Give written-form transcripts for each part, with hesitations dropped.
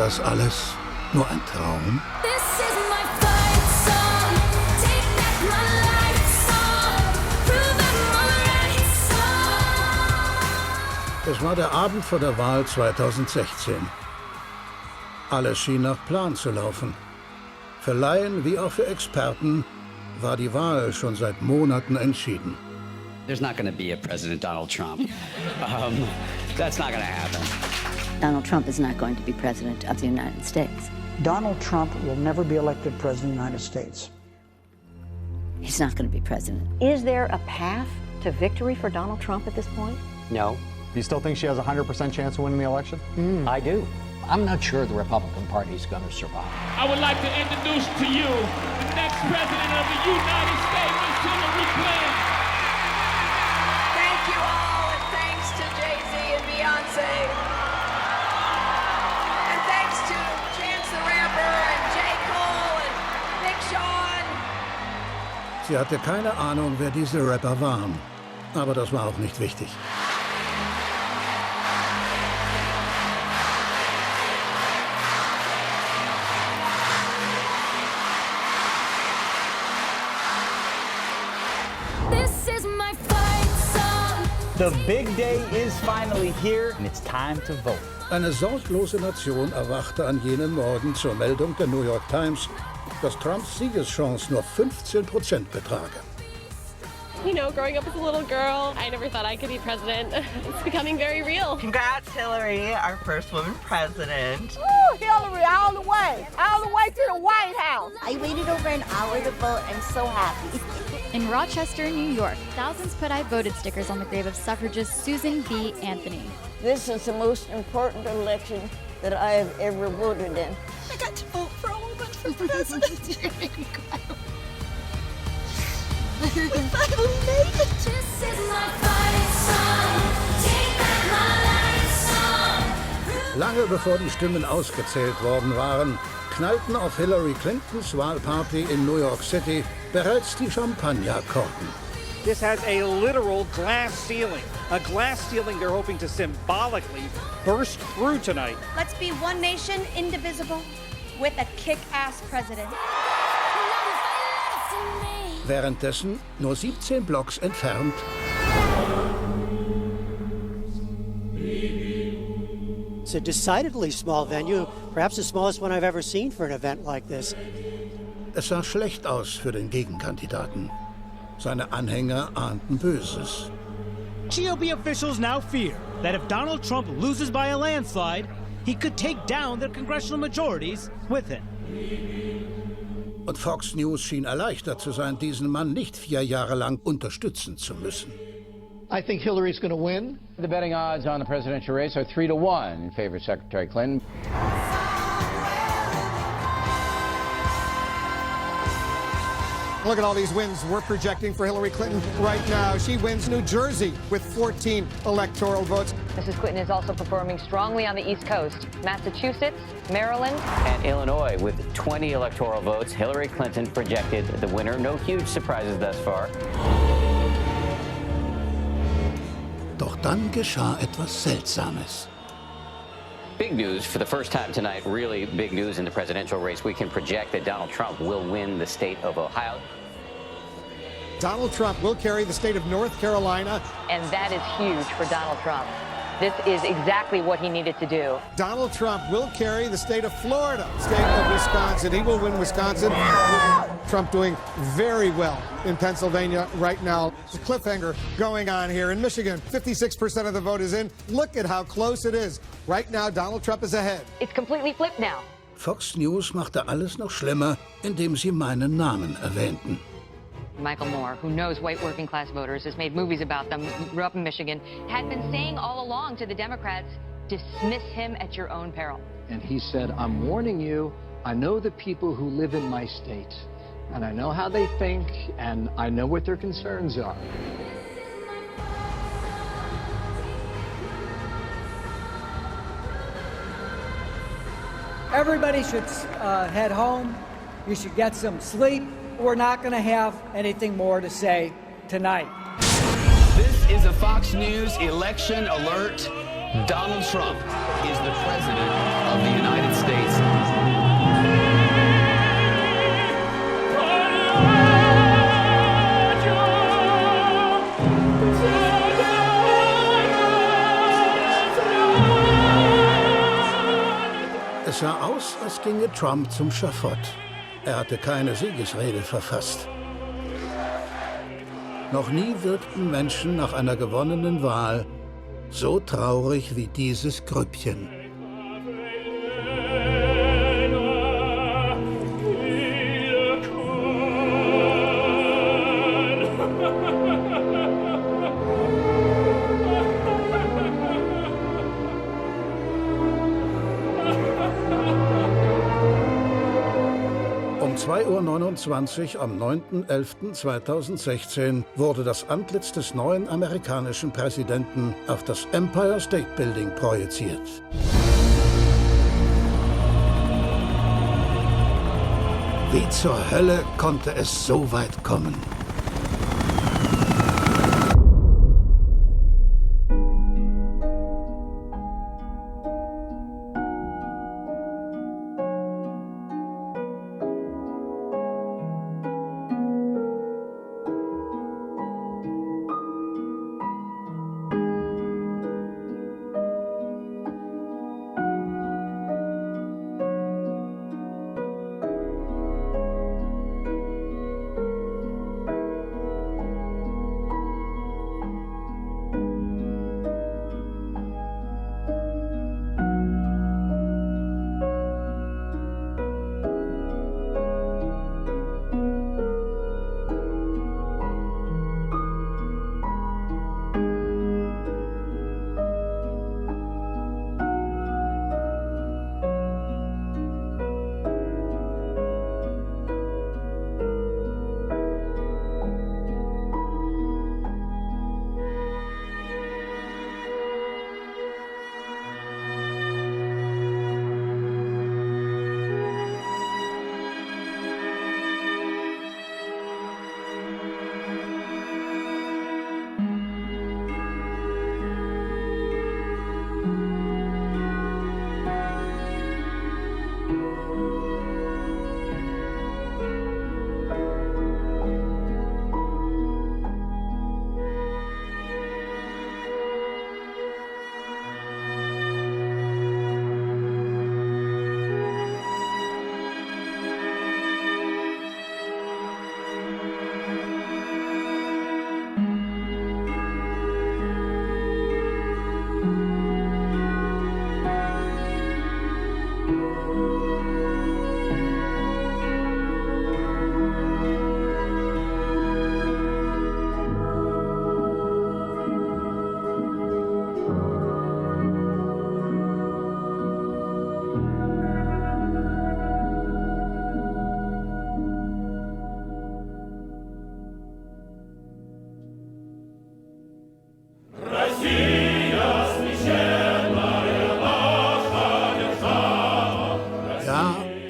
das alles nur ein Traum? Es war der Abend vor der Wahl 2016. Alles schien nach Plan zu laufen. Für Laien wie auch für Experten war die Wahl schon seit Monaten entschieden. There's not going to be a President Donald Trump. That's not going to happen. Donald Trump is not going to be president of the United States. Donald Trump will never be elected president of the United States. He's not going to be president. Is there a path to victory for Donald Trump at this point? No. Do you still think she has a 100% chance of winning the election? I do. I'm not sure the Republican Party is going to survive. I would like to introduce to you the next president of the United States, Miss Hillary Clinton. Thank you all, and thanks to Jay-Z and Beyonce. And thanks to Chance the Rapper and J. Cole and Big Sean. Sie hatte keine Ahnung, wer diese Rapper waren. Aber das war auch nicht wichtig. The big day is finally here and it's time to vote. Eine sorglose Nation erwachte an jenem Morgen zur Meldung der New York Times, dass Trumps Siegeschance nur 15% betrage. You know, growing up as a little girl, I never thought I could be president. It's becoming very real. Congrats, Hillary, our first woman president. Woo, Hillary, all the way to the White House. I waited over an hour to vote. I'm so happy. In Rochester, New York, thousands put I voted stickers on the grave of suffragist Susan B. Anthony. This is the most important election that I have ever voted in. I got to vote for a woman for president. You're making me cry. We finally made it. This is my fight song. Take back my life song. Lange bevor die Stimmen ausgezählt worden waren, knallten auf Hillary Clintons Wahlparty in New York City bereits die Champagnerkorken. This has a literal glass ceiling. A glass ceiling they're hoping to symbolically burst through tonight. Let's be one nation, indivisible, with a kick-ass president. Währenddessen, nur 17 Blocks entfernt, It's a decidedly small venue, perhaps the smallest one I've ever seen for an event like this. Es sah schlecht aus für den Gegenkandidaten. Seine Anhänger ahnten Böses. GOP officials now fear that if Donald Trump loses by a landslide, he could take down their congressional majorities with him. Und Fox News schien erleichtert zu sein, diesen Mann nicht 4 Jahre lang unterstützen zu müssen. I think Hillary's going to win. The betting odds on the presidential race are 3-1 in favor of Secretary Clinton. Look at all these wins we're projecting for Hillary Clinton right now. She wins New Jersey with 14 electoral votes. Mrs. Clinton is also performing strongly on the East Coast. Massachusetts, Maryland, And Illinois with 20 electoral votes. Hillary Clinton projected the winner. No huge surprises thus far. Doch dann geschah etwas Seltsames. Big news for the first time tonight, really big news in the presidential race. We can project that Donald Trump will win the state of Ohio. Donald Trump will carry the state of North Carolina. and that is huge for Donald Trump. This is exactly what he needed to do. Donald Trump will carry the state of Florida, state of Wisconsin. He will win Wisconsin. Trump doing very well in Pennsylvania right now. There's a cliffhanger going on here in Michigan. 56% of the vote is in. Look at how close it is. Right now, Donald Trump is ahead. It's completely flipped now. Fox News machte alles noch schlimmer, indem sie meinen Namen erwähnten. Michael Moore, who knows white working class voters, has made movies about them, grew up in Michigan, had been saying all along to the Democrats, dismiss him at your own peril. And he said, I'm warning you, I know the people who live in my state, and I know how they think, and I know what their concerns are. Everybody should head home. You should get some sleep. We're not going to have anything more to say tonight. This is a Fox News election alert. Donald Trump is the president of the United States. Es sah aus, als ginge Trump zum Schafott. Er hatte keine Siegesrede verfasst. Noch nie wirkten Menschen nach einer gewonnenen Wahl so traurig wie dieses Grüppchen. Um 2:29 Uhr am 9.11.2016 wurde das Antlitz des neuen amerikanischen Präsidenten auf das Empire State Building projiziert. Wie zur Hölle konnte es so weit kommen?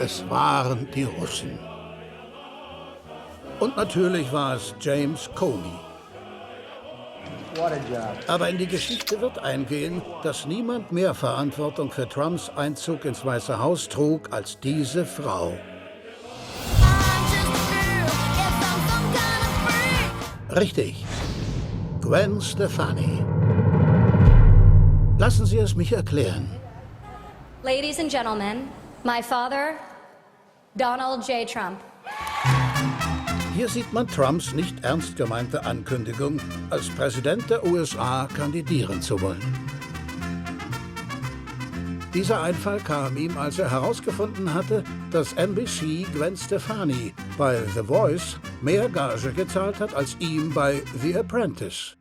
Es waren die Russen. Und natürlich war es James Comey. Aber in die Geschichte wird eingehen, dass niemand mehr Verantwortung für Trumps Einzug ins Weiße Haus trug als diese Frau. Richtig, Gwen Stefani. Lassen Sie es mich erklären. Ladies and gentlemen, my father, Donald J. Trump. Hier sieht man Trumps nicht ernst gemeinte Ankündigung, als Präsident der USA kandidieren zu wollen. Dieser Einfall kam ihm, als er herausgefunden hatte, dass NBC Gwen Stefani bei The Voice mehr Gage gezahlt hat als ihm bei The Apprentice.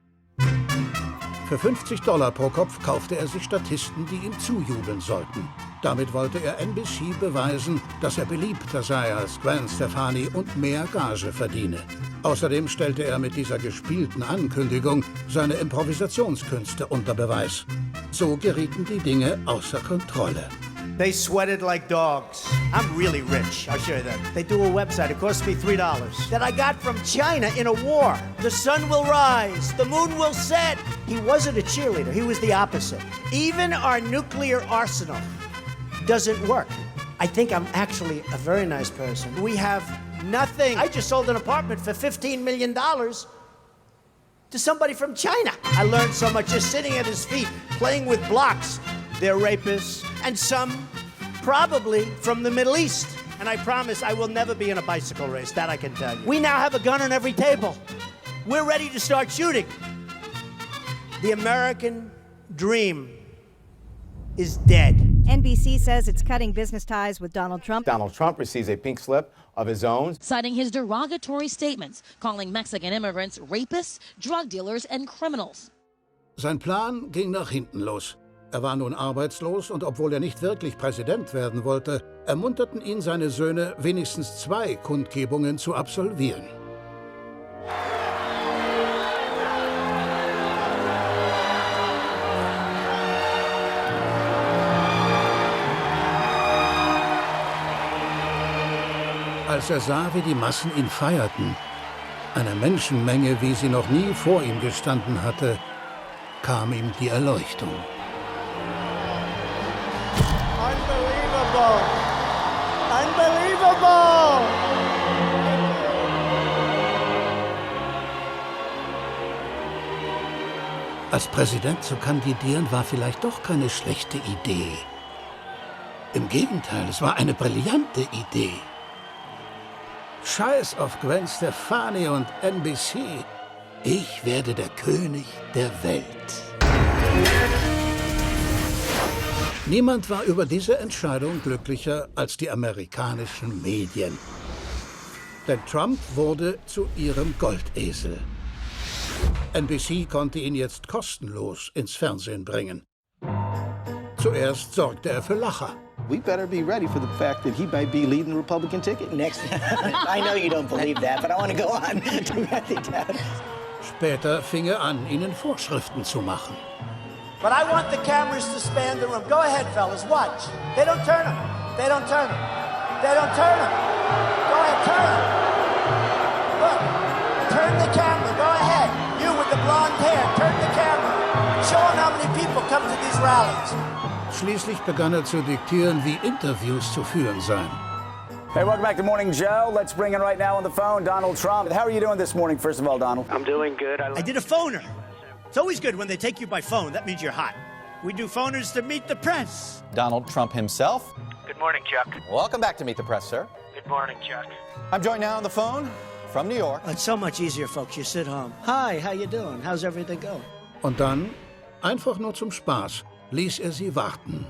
Für $50 pro Kopf kaufte er sich Statisten, die ihm zujubeln sollten. Damit wollte er NBC beweisen, dass er beliebter sei als Gwen Stefani und mehr Gage verdiene. Außerdem stellte er mit dieser gespielten Ankündigung seine Improvisationskünste unter Beweis. So gerieten die Dinge außer Kontrolle. They sweated like dogs. I'm really rich. I'll show you that. They do a website. It cost me $3 that I got from China in a war. The sun will rise. The moon will set. He wasn't a cheerleader. He was the opposite. Even our nuclear arsenal doesn't work. I think I'm actually a very nice person. We have nothing. I just sold an apartment for $15 million to somebody from China. I learned so much just sitting at his feet, playing with blocks. They're rapists, and some probably from the Middle East. And I promise I will never be in a bicycle race, that I can tell you. We now have a gun on every table. We're ready to start shooting. The American dream is dead. NBC says it's cutting business ties with Donald Trump. Donald Trump receives a pink slip of his own, citing his derogatory statements, calling Mexican immigrants rapists, drug dealers and criminals. Sein Plan ging nach hinten los. Er war nun arbeitslos und obwohl er nicht wirklich Präsident werden wollte, ermunterten ihn seine Söhne, wenigstens 2 Kundgebungen zu absolvieren. Als er sah, wie die Massen ihn feierten, eine Menschenmenge, wie sie noch nie vor ihm gestanden hatte, kam ihm die Erleuchtung. Unbelievable! Unbelievable! Als Präsident zu kandidieren war vielleicht doch keine schlechte Idee. Im Gegenteil, es war eine brillante Idee. Scheiß auf Gwen Stefani und NBC. Ich werde der König der Welt. Niemand war über diese Entscheidung glücklicher als die amerikanischen Medien. Denn Trump wurde zu ihrem Goldesel. NBC konnte ihn jetzt kostenlos ins Fernsehen bringen. Zuerst sorgte er für Lacher. We better be ready for the fact that he might be leading the Republican ticket. Next. I know you don't believe that, but I want to go on. Später fing er an, ihnen Vorschriften zu machen. But I want the cameras to span the room. Go ahead, fellas, watch. They don't turn them. They don't turn them. They don't turn them. Go ahead, turn them. Look, turn the camera. Go ahead. You with the blonde hair, turn the camera. Show them how many people come to these rallies. Schließlich begann er zu diktieren, wie Interviews zu führen seien. Hey, welcome back to Morning Joe. Let's bring in right now on the phone Donald Trump. How are you doing this morning, first of all, Donald? I'm doing good. I did a phoner. It's always good when they take you by phone. That means you're hot. We do phoners to meet the press. Donald Trump himself. Good morning, Chuck. Welcome back to Meet the Press, sir. Good morning, Chuck. I'm joined now on the phone from New York. It's so much easier, folks. You sit home. Hi, how you doing? How's everything going? Und dann, einfach nur zum Spaß, ließ er sie warten.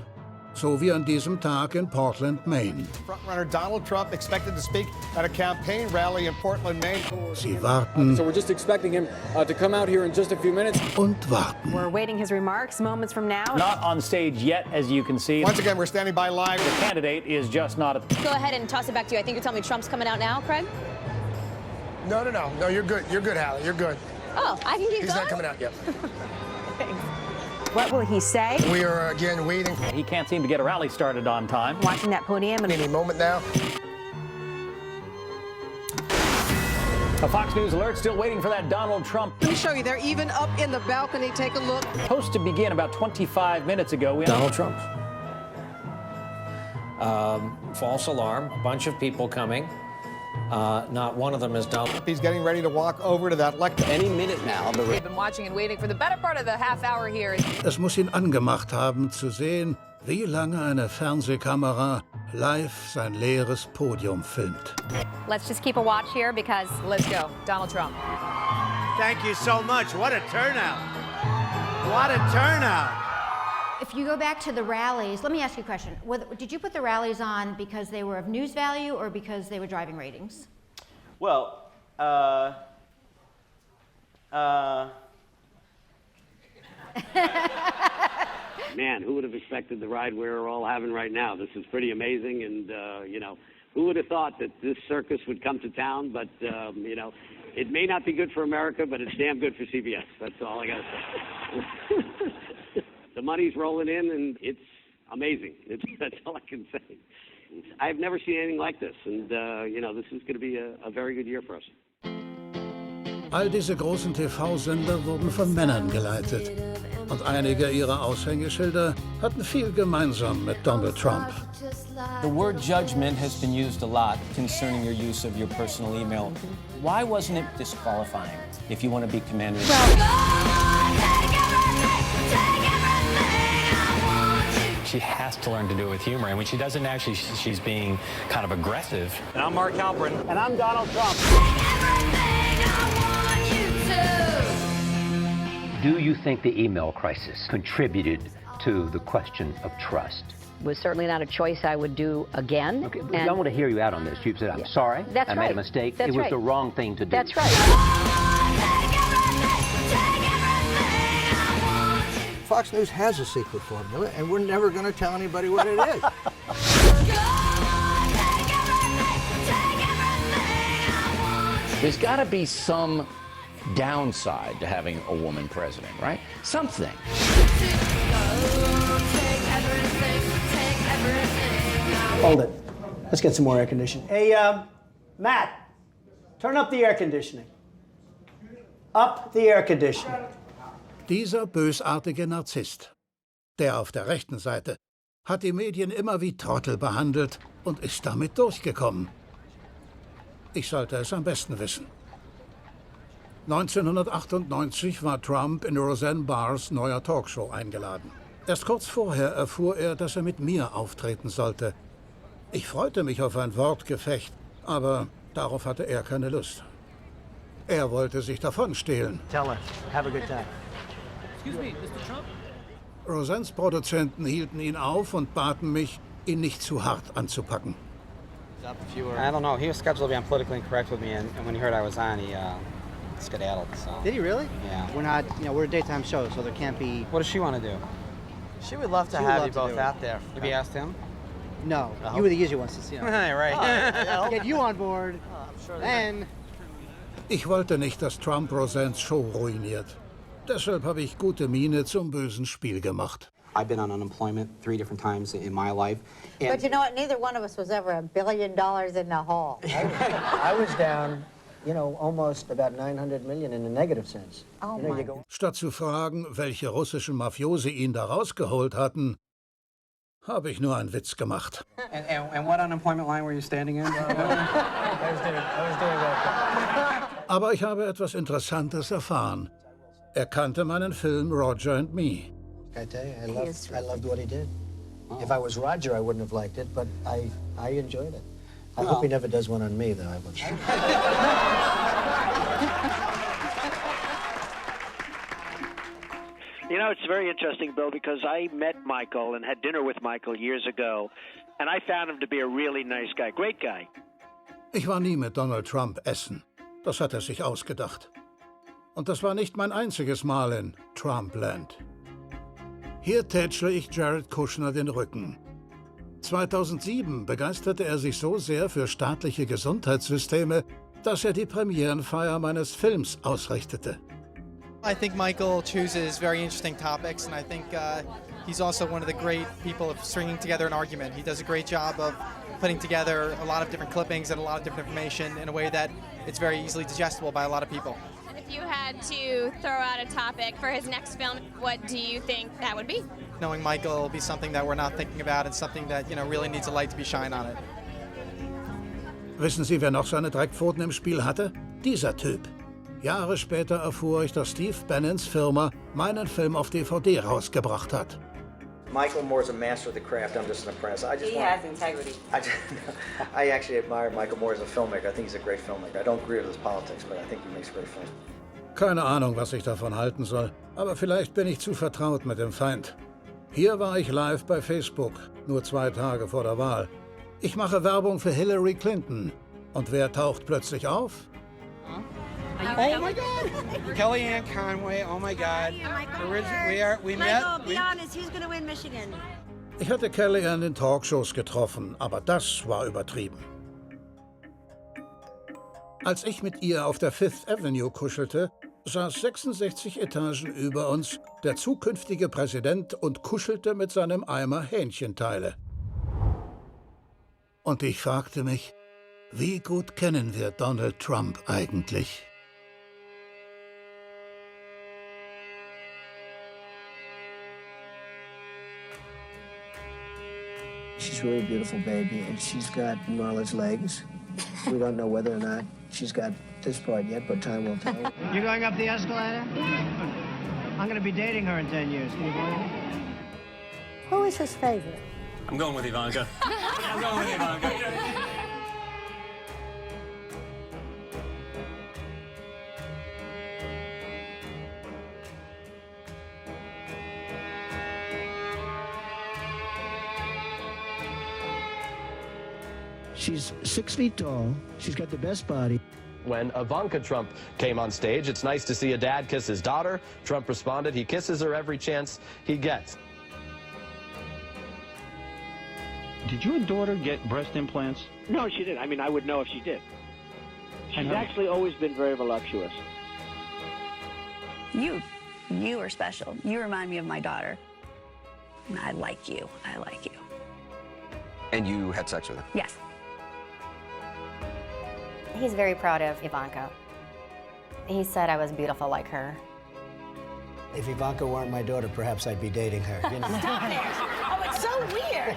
So wie an diesem Tag in Portland, Maine. Frontrunner Donald Trump expected to speak at a campaign rally in Portland, Maine. Sie warten. So we're just expecting him to come out here in just a few minutes. Und warten. We're awaiting his remarks moments from now. Not on stage yet, as you can see. Once again, we're standing by live. The candidate is just not. Go ahead and toss it back to you. I think you're telling me Trump's coming out now, Craig? No, you're good. You're good, Hallie. You're good. Oh, I can keep He's going? not coming out yet. What will he say? We are, again, waiting. He can't seem to get a rally started on time. Watching that podium. Any moment now. A Fox News alert, still waiting for that Donald Trump. Let me show you. They're even up in the balcony. Take a look. Supposed to begin about 25 minutes ago. Donald Trump. False alarm. A bunch of people coming. Not one of them is Donald. He's getting ready to walk over to that lectern. Any minute now. We've been watching and waiting for the better part of the half hour here. Es muss ihn angemacht haben, zu sehen, wie lange eine Fernsehkamera live sein leeres Podium filmt. Let's just keep a watch here because let's go. Donald Trump. Thank you so much. What a turnout. What a turnout. If you go back to the rallies, let me ask you a question. Did you put the rallies on because they were of news value or because they were driving ratings? Well, Man, who would have expected the ride we're all having right now? This is pretty amazing, and, you know, who would have thought that this circus would come to town? But, you know, it may not be good for America, but it's damn good for CBS. That's all I got to say. The money's rolling in, and it's amazing. That's all I can say. I've never seen anything like this, and, you know, this is going to be a very good year for us. All diese großen TV-Sender wurden von Männern geleitet. Und einige ihrer Aushängeschilder hatten viel gemeinsam mit Donald Trump. The word judgment has been used a lot concerning your use of your personal email. Why wasn't it disqualifying if you want to be commander-in-chief? she has to learn to do it with humor. And when she does it now, she's being kind of aggressive. And I'm Mark Halperin. And I'm Donald Trump. Do you think the email crisis contributed to the question of trust? Was certainly not a choice I would do again. Okay, I want to hear you out on this. You said, I'm sorry, I made a mistake. It was the wrong thing to do. That's right. Fox News has a secret formula, and we're never going to tell anybody what it is. There's got to be some downside to having a woman president, right? Something. Hold it. Let's get some more air conditioning. Hey, Matt, turn up the air conditioning. Up the air conditioning. Dieser bösartige Narzisst, der auf der rechten Seite, hat die Medien immer wie Trottel behandelt und ist damit durchgekommen. Ich sollte es am besten wissen. 1998 war Trump in Roseanne Barrs neuer Talkshow eingeladen. Erst kurz vorher erfuhr er, dass er mit mir auftreten sollte. Ich freute mich auf ein Wortgefecht, aber darauf hatte er keine Lust. Er wollte sich davonstehlen. Tell her. Have a good time. Excuse me, Mr. Trump? Roseannes Produzenten hielten ihn auf und baten mich, ihn nicht zu hart anzupacken. I don't know. He was scheduled to be on Politically Incorrect with me, and when he heard I was on, he skedaddled. So. Did he really? Yeah. We're not, we're a daytime show, so there can't be... What does she want to do? She would love to have you both out there. Have you asked him? No. You were the easy ones to see. Right. Get you on board, then... Ich wollte nicht, dass Trump Roseannes Show ruiniert. Deshalb habe ich gute Miene zum bösen Spiel gemacht. I've been on unemployment 3 different times in my life. But you know what? Neither one of us was ever $1 billion in the hole. I was down, almost about 900 million in a negative sense. Oh my. Statt zu fragen, welche russischen Mafiosi ihn da rausgeholt hatten, habe ich nur einen Witz gemacht. And what unemployment line were you standing in? I was doing that. Aber ich habe etwas Interessantes erfahren. Er kannte meinen Film Roger and Me. I tell you, I loved what he did. If I was Roger, I wouldn't have liked it, but I enjoyed it. I hope he never does one on me, though. I would. You know, it's very interesting, Bill, because I met Michael and had dinner with Michael years ago, and I found him to be a really nice guy. Great guy. Ich war nie mit Donald Trump essen. Das hat er sich ausgedacht. Und das war nicht mein einziges Mal in Trumpland. Hier tätschle ich Jared Kushner den Rücken. 2007 begeisterte er sich so sehr für staatliche Gesundheitssysteme, dass er die Premierenfeier meines Films ausrichtete. I think Michael chooses very interesting topics, and I think he's also one of the great people of stringing together an argument. He does a great job of putting together a lot of different clippings and a lot of different information in a way that it's very easily digestible by a lot of people. And if you had to throw out a topic for his next film, what do you think that would be? Knowing Michael will be something that we're not thinking about and something that, really needs a light to be shined on it. Wissen Sie, wer noch seine Dreckpfoten im Spiel hatte? Dieser Typ. Jahre später erfuhr ich, dass Steve Bannons Firma meinen Film auf DVD rausgebracht hat. Michael Moore's a master of the craft. I'm just an apprentice. He has integrity. I actually admire Michael Moore as a filmmaker. I think he's a great filmmaker. I don't agree with his politics, but I think he makes great films. Keine Ahnung, was ich davon halten soll, aber vielleicht bin ich zu vertraut mit dem Feind. Hier war ich live bei Facebook, nur 2 Tage vor der Wahl. Ich mache Werbung für Hillary Clinton. Und wer taucht plötzlich auf? Oh my God! Kellyanne Conway, oh my God. We met. Michael, be honest, who's going to win Michigan? Ich hatte Kellyanne in Talkshows getroffen, aber das war übertrieben. Als ich mit ihr auf der Fifth Avenue kuschelte, saß 66 Etagen über uns der zukünftige Präsident und kuschelte mit seinem Eimer Hähnchenteile. Und ich fragte mich, wie gut kennen wir Donald Trump eigentlich? She's really a beautiful baby, and she's got Marla's legs. We don't know whether or not she's got this part yet, but time will tell. You're going up the escalator? I'm going to be dating her in 10 years. Can you believe it? Who is his favorite? I'm going with Ivanka. I'm going with Ivanka. She's 6 feet tall. She's got the best body. When Ivanka Trump came on stage, it's nice to see a dad kiss his daughter. Trump responded, he kisses her every chance he gets. Did your daughter get breast implants? No, she didn't. I mean, I would know if she did. She's actually always been very voluptuous. You are special. You remind me of my daughter. I like you. I like you. And you had sex with her? Yes. He's very proud of Ivanka. He said I was beautiful like her. If Ivanka weren't my daughter, perhaps I'd be dating her. You know? Stop it! Oh, it's so weird.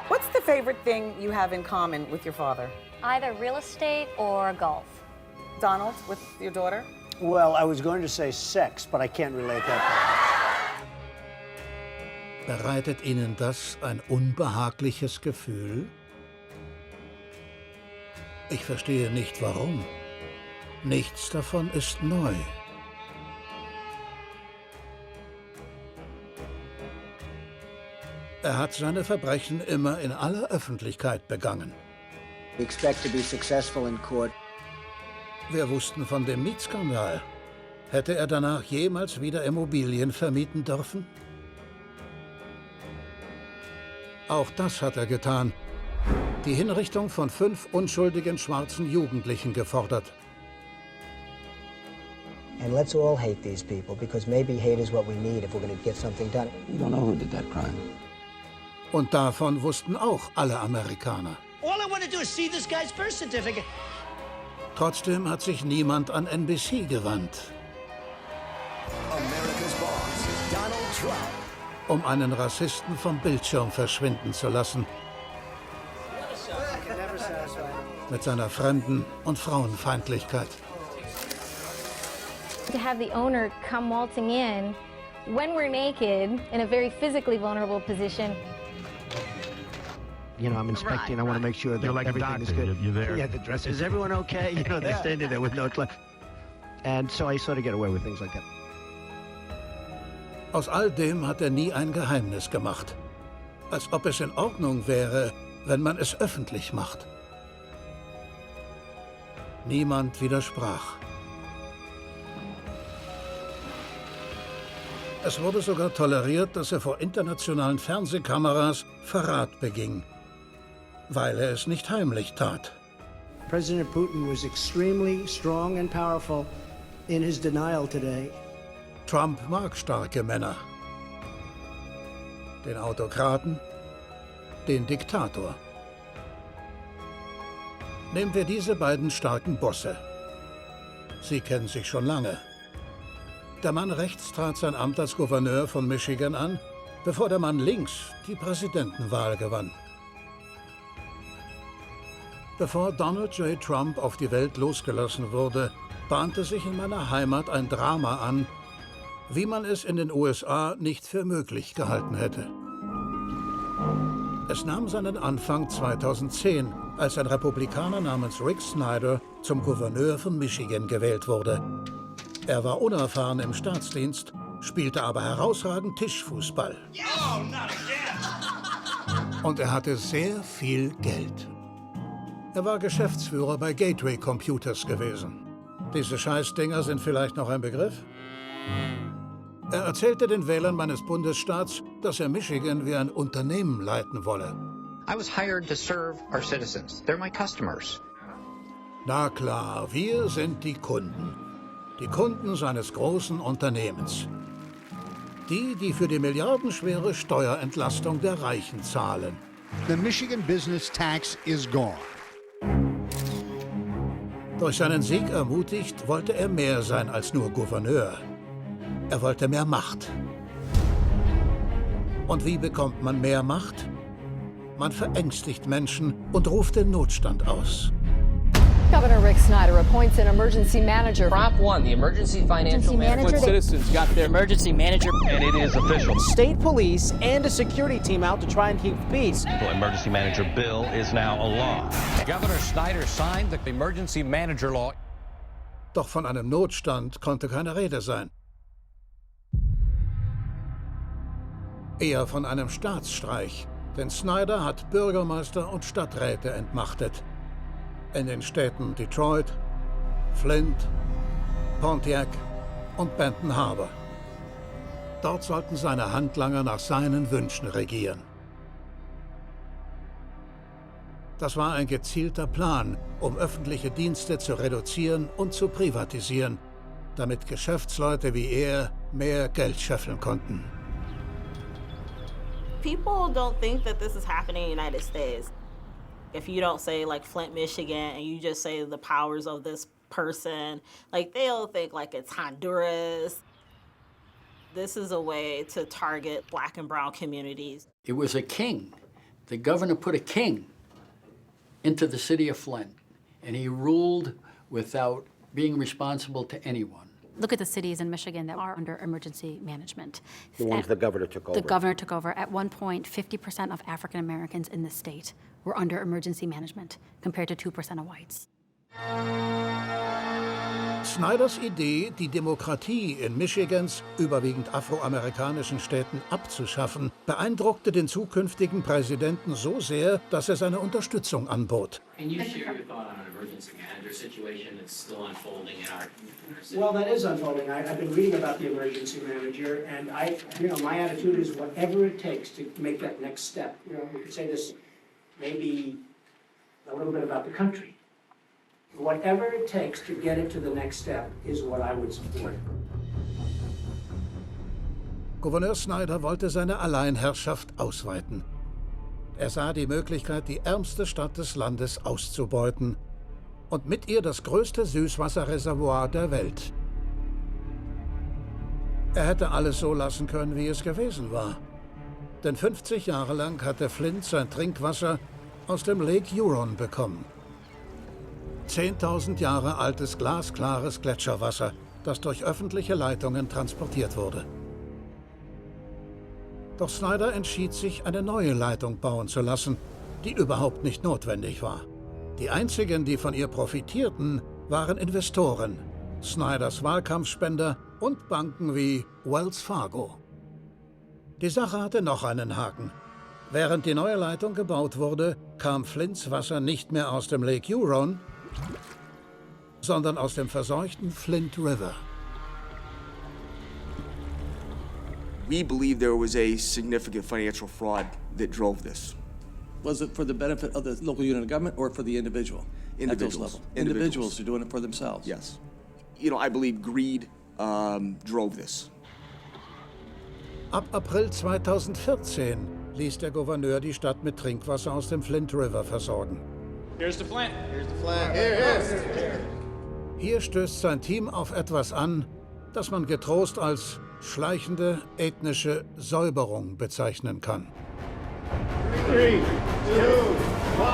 What's the favorite thing you have in common with your father? Either real estate or golf. Donald, with your daughter? Well, I was going to say sex, but I can't relate that part. Bereitet Ihnen das ein unbehagliches Gefühl? Ich verstehe nicht, warum. Nichts davon ist neu. Er hat seine Verbrechen immer in aller Öffentlichkeit begangen. We expect to be successful in court. Wir wussten von dem Mietskandal. Hätte er danach jemals wieder Immobilien vermieten dürfen? Auch das hat er getan. Die Hinrichtung von 5 unschuldigen schwarzen Jugendlichen gefordert. And let's all hate these people, because maybe hate is what we need if we're going to get something done. You don't know who did that crime. Und davon wussten auch alle Amerikaner. All I want to do is see this guy's birth certificate. Trotzdem hat sich niemand an NBC gewandt. America's boss, Donald Trump. Um einen Rassisten vom Bildschirm verschwinden zu lassen. Mit seiner Fremden- und Frauenfeindlichkeit. To have the owner come waltzing in when we're naked in a very physically vulnerable position. You know, I'm inspecting. I want to make sure that like everything is good. You're there. Yeah, the dress. Is everyone okay? You know, they're standing there with no clothes. And so I sort of get away with things like that. Aus all dem hat er nie ein Geheimnis gemacht. Als ob es in Ordnung wäre, wenn man es öffentlich macht. Niemand widersprach. Es wurde sogar toleriert, dass er vor internationalen Fernsehkameras Verrat beging, weil er es nicht heimlich tat. President Putin was extremely strong and powerful in his denial today. Trump mag starke Männer. Den Autokraten, den Diktator. Nehmen wir diese beiden starken Bosse. Sie kennen sich schon lange. Der Mann rechts trat sein Amt als Gouverneur von Michigan an, bevor der Mann links die Präsidentenwahl gewann. Bevor Donald J. Trump auf die Welt losgelassen wurde, bahnte sich in meiner Heimat ein Drama an, wie man es in den USA nicht für möglich gehalten hätte. Es nahm seinen Anfang 2010, als ein Republikaner namens Rick Snyder zum Gouverneur von Michigan gewählt wurde. Er war unerfahren im Staatsdienst, spielte aber herausragend Tischfußball. Und er hatte sehr viel Geld. Er war Geschäftsführer bei Gateway Computers gewesen. Diese Scheißdinger sind vielleicht noch ein Begriff? Er erzählte den Wählern meines Bundesstaats, dass er Michigan wie ein Unternehmen leiten wolle. I was hired to serve our citizens. They're my customers. Na klar, wir sind die Kunden. Die Kunden seines großen Unternehmens. Die für die milliardenschwere Steuerentlastung der Reichen zahlen. The Michigan business tax is gone. Durch seinen Sieg ermutigt, wollte er mehr sein als nur Gouverneur. Er wollte mehr Macht. Und wie bekommt man mehr Macht? Man verängstigt Menschen und ruft den Notstand aus. Governor Rick Snyder appoints an emergency manager. Prop 1, the emergency financial manager. Citizens got their emergency manager. And it is official. State police and a security team out to try and keep the peace. The emergency manager bill is now a law. Governor Snyder signed the emergency manager law. Doch von einem Notstand konnte keine Rede sein. Eher von einem Staatsstreich, denn Snyder hat Bürgermeister und Stadträte entmachtet. In den Städten Detroit, Flint, Pontiac und Benton Harbor. Dort sollten seine Handlanger nach seinen Wünschen regieren. Das war ein gezielter Plan, um öffentliche Dienste zu reduzieren und zu privatisieren, damit Geschäftsleute wie er mehr Geld scheffeln konnten. People don't think that this is happening in the United States. If you don't say like Flint, Michigan, and you just say the powers of this person, like they'll think like it's Honduras. This is a way to target Black and brown communities. It was a king. The governor put a king into the city of Flint, and he ruled without being responsible to anyone. Look at the cities in Michigan that are under emergency management. The ones the governor took over. The governor took over. At one point, 50% of African Americans in the state were under emergency management, compared to 2% of whites. Snyders Idee, die Demokratie in Michigans überwiegend afroamerikanischen Städten abzuschaffen, beeindruckte den zukünftigen Präsidenten so sehr, dass er seine Unterstützung anbot. Can you share your thought on an emergency manager situation that's still unfolding in our city? Well, that is unfolding. I've been reading about the emergency manager, and my attitude is whatever it takes to make that next step. We could say this maybe a little bit about the country. Whatever it takes to get it to the next step is what I would support. Gouverneur Snyder wollte seine Alleinherrschaft ausweiten. Er sah die Möglichkeit, die ärmste Stadt des Landes auszubeuten und mit ihr das größte Süßwasserreservoir der Welt. Er hätte alles so lassen können, wie es gewesen war. Denn 50 Jahre lang hatte Flint sein Trinkwasser aus dem Lake Huron bekommen. 10.000 Jahre altes glasklares Gletscherwasser, das durch öffentliche Leitungen transportiert wurde. Doch Snyder entschied sich, eine neue Leitung bauen zu lassen, die überhaupt nicht notwendig war. Die einzigen, die von ihr profitierten, waren Investoren, Snyders Wahlkampfspender und Banken wie Wells Fargo. Die Sache hatte noch einen Haken. Während die neue Leitung gebaut wurde, kam Flints Wasser nicht mehr aus dem Lake Huron, sondern aus dem verseuchten Flint River. We believe there was a significant financial fraud that drove this. Was it for the benefit of the local unit of government or for the individual? Individuals. At those levels? Individuals are doing it for themselves. Yes. I believe greed drove this. Ab April 2014 ließ der Gouverneur die Stadt mit Trinkwasser aus dem Flint River versorgen. Here's the Flint. Here's the Flint. Hier stößt sein Team auf etwas an, das man getrost als schleichende ethnische Säuberung bezeichnen kann. 3, 2,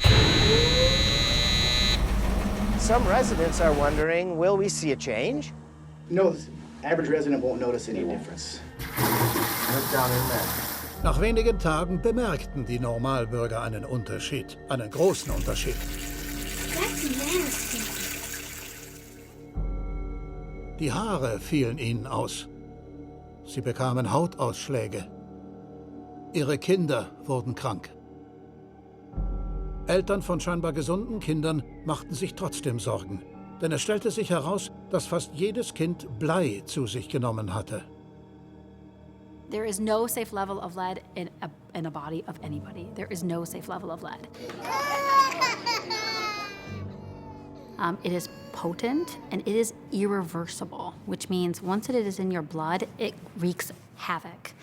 1. Some residents are wondering, will we see a change? No, the average resident won't notice any difference. Look down in there. Nach wenigen Tagen bemerkten die Normalbürger einen Unterschied, einen großen Unterschied. That's nasty. Die Haare fielen ihnen aus. Sie bekamen Hautausschläge. Ihre Kinder wurden krank. Eltern von scheinbar gesunden Kindern machten sich trotzdem Sorgen, denn es stellte sich heraus, dass fast jedes Kind Blei zu sich genommen hatte. There is no safe level of lead in a body of anybody. There is no safe level of lead. It is potent and it is irreversible, which means once it is in your blood, it wreaks havoc.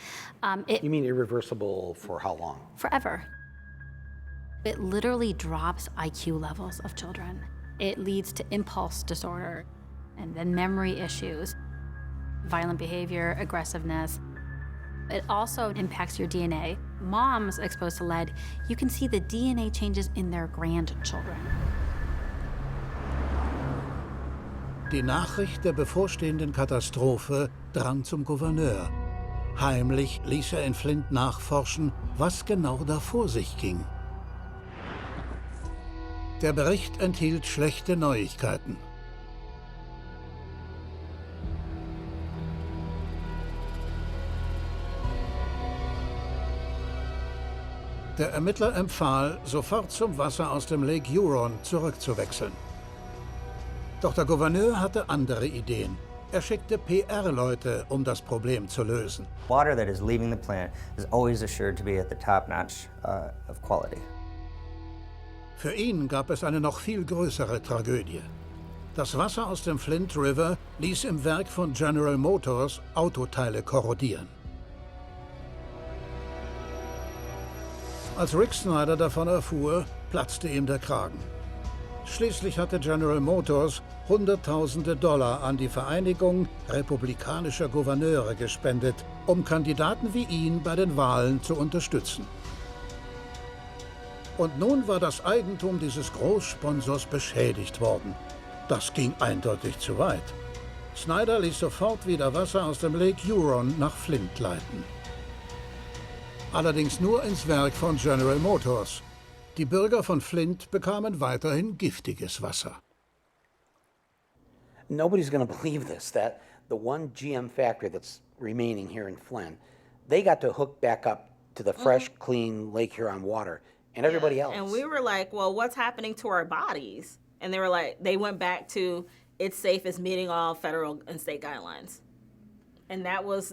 You mean irreversible for how long? Forever. It literally drops IQ levels of children. It leads to impulse disorder and then memory issues, violent behavior, aggressiveness. It also impacts your DNA. Moms exposed to lead, you can see the DNA changes in their grandchildren. Die Nachricht der bevorstehenden Katastrophe drang zum Gouverneur. Heimlich ließ er in Flint nachforschen, was genau da vor sich ging. Der Bericht enthielt schlechte Neuigkeiten. Der Ermittler empfahl, sofort zum Wasser aus dem Lake Huron zurückzuwechseln. Doch der Gouverneur hatte andere Ideen. Er schickte PR-Leute, um das Problem zu lösen. Water that is leaving the plant is always assured to be at the top notch of quality. Für ihn gab es eine noch viel größere Tragödie. Das Wasser aus dem Flint River ließ im Werk von General Motors Autoteile korrodieren. Als Rick Snyder davon erfuhr, platzte ihm der Kragen. Schließlich hatte General Motors Hunderttausende Dollar an die Vereinigung republikanischer Gouverneure gespendet, um Kandidaten wie ihn bei den Wahlen zu unterstützen. Und nun war das Eigentum dieses Großsponsors beschädigt worden. Das ging eindeutig zu weit. Snyder ließ sofort wieder Wasser aus dem Lake Huron nach Flint leiten. Allerdings nur ins Werk von General Motors. Die Bürger von Flint bekamen weiterhin giftiges Wasser. Nobody's going to believe this, that the one GM factory that's remaining here in Flint, they got to hook back up to the fresh, clean Lake Huron water, and everybody else. And we were like, well, what's happening to our bodies? And they were like, they went back to, it's safe as meeting all federal and state guidelines. And that was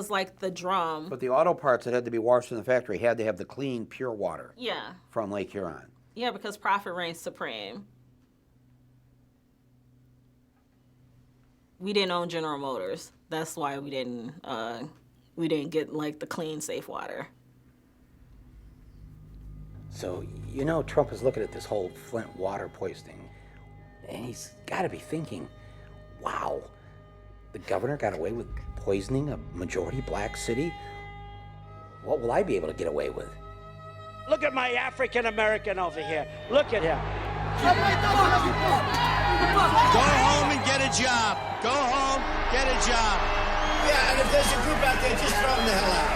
like the drum. But the auto parts that had to be washed in the factory had to have the clean, pure water. Yeah. From Lake Huron. Yeah, because profit reigns supreme. We didn't own General Motors. That's why we didn't get like the clean, safe water. So, you know, Trump is looking at this whole Flint water poisoning, and he's got to be thinking, wow, the governor got away with poisoning a majority black city? What will I be able to get away with? Look at my African American over here. Look at him. Go home and get a job. Go home, get a job. Yeah, and if there's a group out there, just throw them the hell out.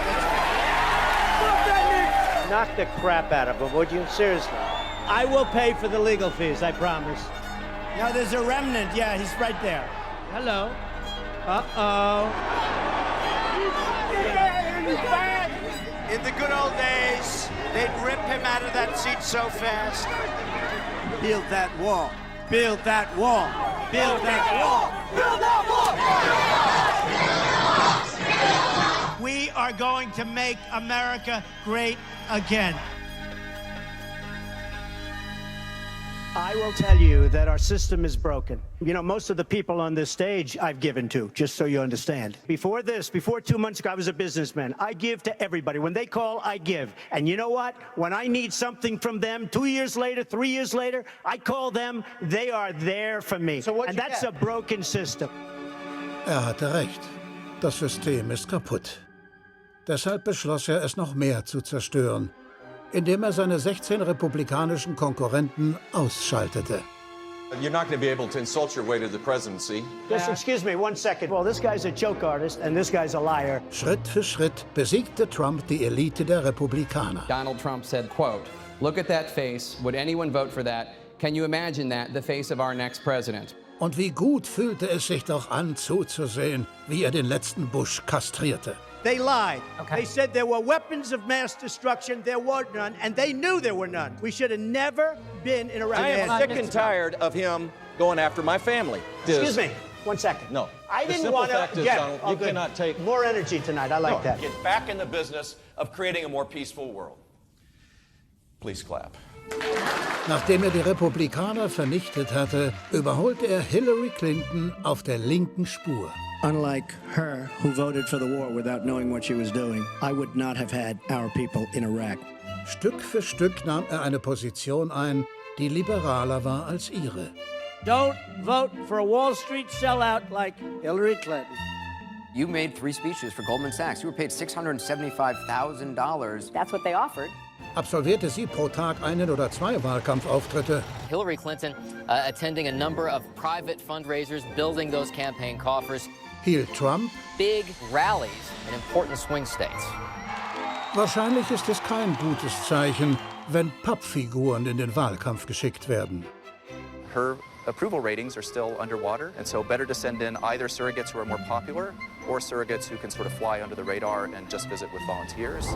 Knock the crap out of him, would you? Seriously. I will pay for the legal fees, I promise. No, there's a remnant. Yeah, he's right there. Hello. Uh-oh. In the good old days, they'd rip him out of that seat so fast. Build that wall. Build that wall. Build that wall. Build that wall. We are going to make America great again. I will tell you that our system is broken. You know, most of the people on this stage I've given to, just so you understand. Before 2 months ago, I was a businessman. I give to everybody. When they call, I give. And you know what? When I need something from them, 2 years later, 3 years later, I call them. They are there for me. And that's a broken system. Hatte recht. Das System ist kaputt. Deshalb beschloss er, es noch mehr zu zerstören, indem er seine 16 republikanischen Konkurrenten ausschaltete. You're not going to be able to insult your way to the presidency. Just excuse me 1 second. Well, this guy's a joke artist and this guy's a liar. Schritt für Schritt besiegte Trump die Elite der Republikaner. Donald Trump said, quote, "Look at that face. Would anyone vote for that? Can you imagine that, the face of our next president?" Und wie gut fühlte es sich doch an, zuzusehen, wie er den letzten Bush kastrierte. They lied. Okay. They said there were weapons of mass destruction. There were none, and they knew there were none. We should have never been in Iraq. I am sick and tired of him going after my family. Excuse me, 1 second. No. I didn't want to get you cannot take more energy tonight. I like that. Get back in the business of creating a more peaceful world. Please clap. Nachdem er die Republikaner vernichtet hatte, überholte er Hillary Clinton auf der linken Spur. Unlike her, who voted for the war without knowing what she was doing, I would not have had our people in Iraq. Stück für Stück nahm er eine Position ein, die liberaler war als ihre. Don't vote for a Wall Street sellout like Hillary Clinton. You made 3 speeches for Goldman Sachs. You were paid $675,000. That's what they offered. absolvierte sie pro Tag 1 oder 2 Wahlkampfauftritte. Hillary Clinton attending a number of private fundraisers, building those campaign coffers. Hielt Trump big rallies in important swing states. Wahrscheinlich ist es kein gutes Zeichen, wenn Pappfiguren in den Wahlkampf geschickt werden. Her approval ratings are still underwater, and so better to send in either surrogates who are more popular or surrogates who can sort of fly under the radar and just visit with volunteers.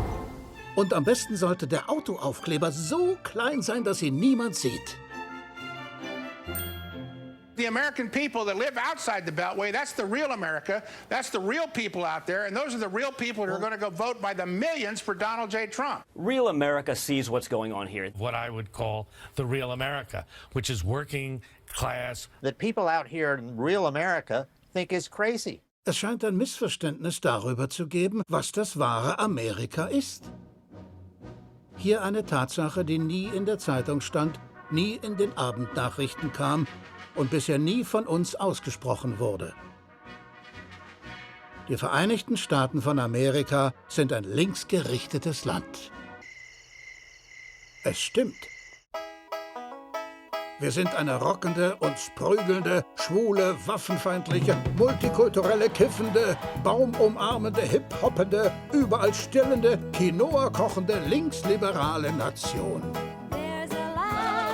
Und am besten sollte der Autoaufkleber so klein sein, dass ihn niemand sieht. The American people that live outside the Beltway, that's the real America. That's the real people out there, and those are the real people who are going to go vote by the millions for Donald J. Trump. Real America sees what's going on here. What I would call the real America, which is working class. That people out here in real America think is crazy. Es scheint ein Missverständnis darüber zu geben, was das wahre Amerika ist. Hier eine Tatsache, die nie in der Zeitung stand, nie in den Abendnachrichten kam und bisher nie von uns ausgesprochen wurde. Die Vereinigten Staaten von Amerika sind ein linksgerichtetes Land. Es stimmt. Wir sind eine rockende, uns prügelnde, schwule, waffenfeindliche, multikulturelle, kiffende, baumumarmende, hip-hoppende, überall stillende, Quinoa kochende, linksliberale Nation.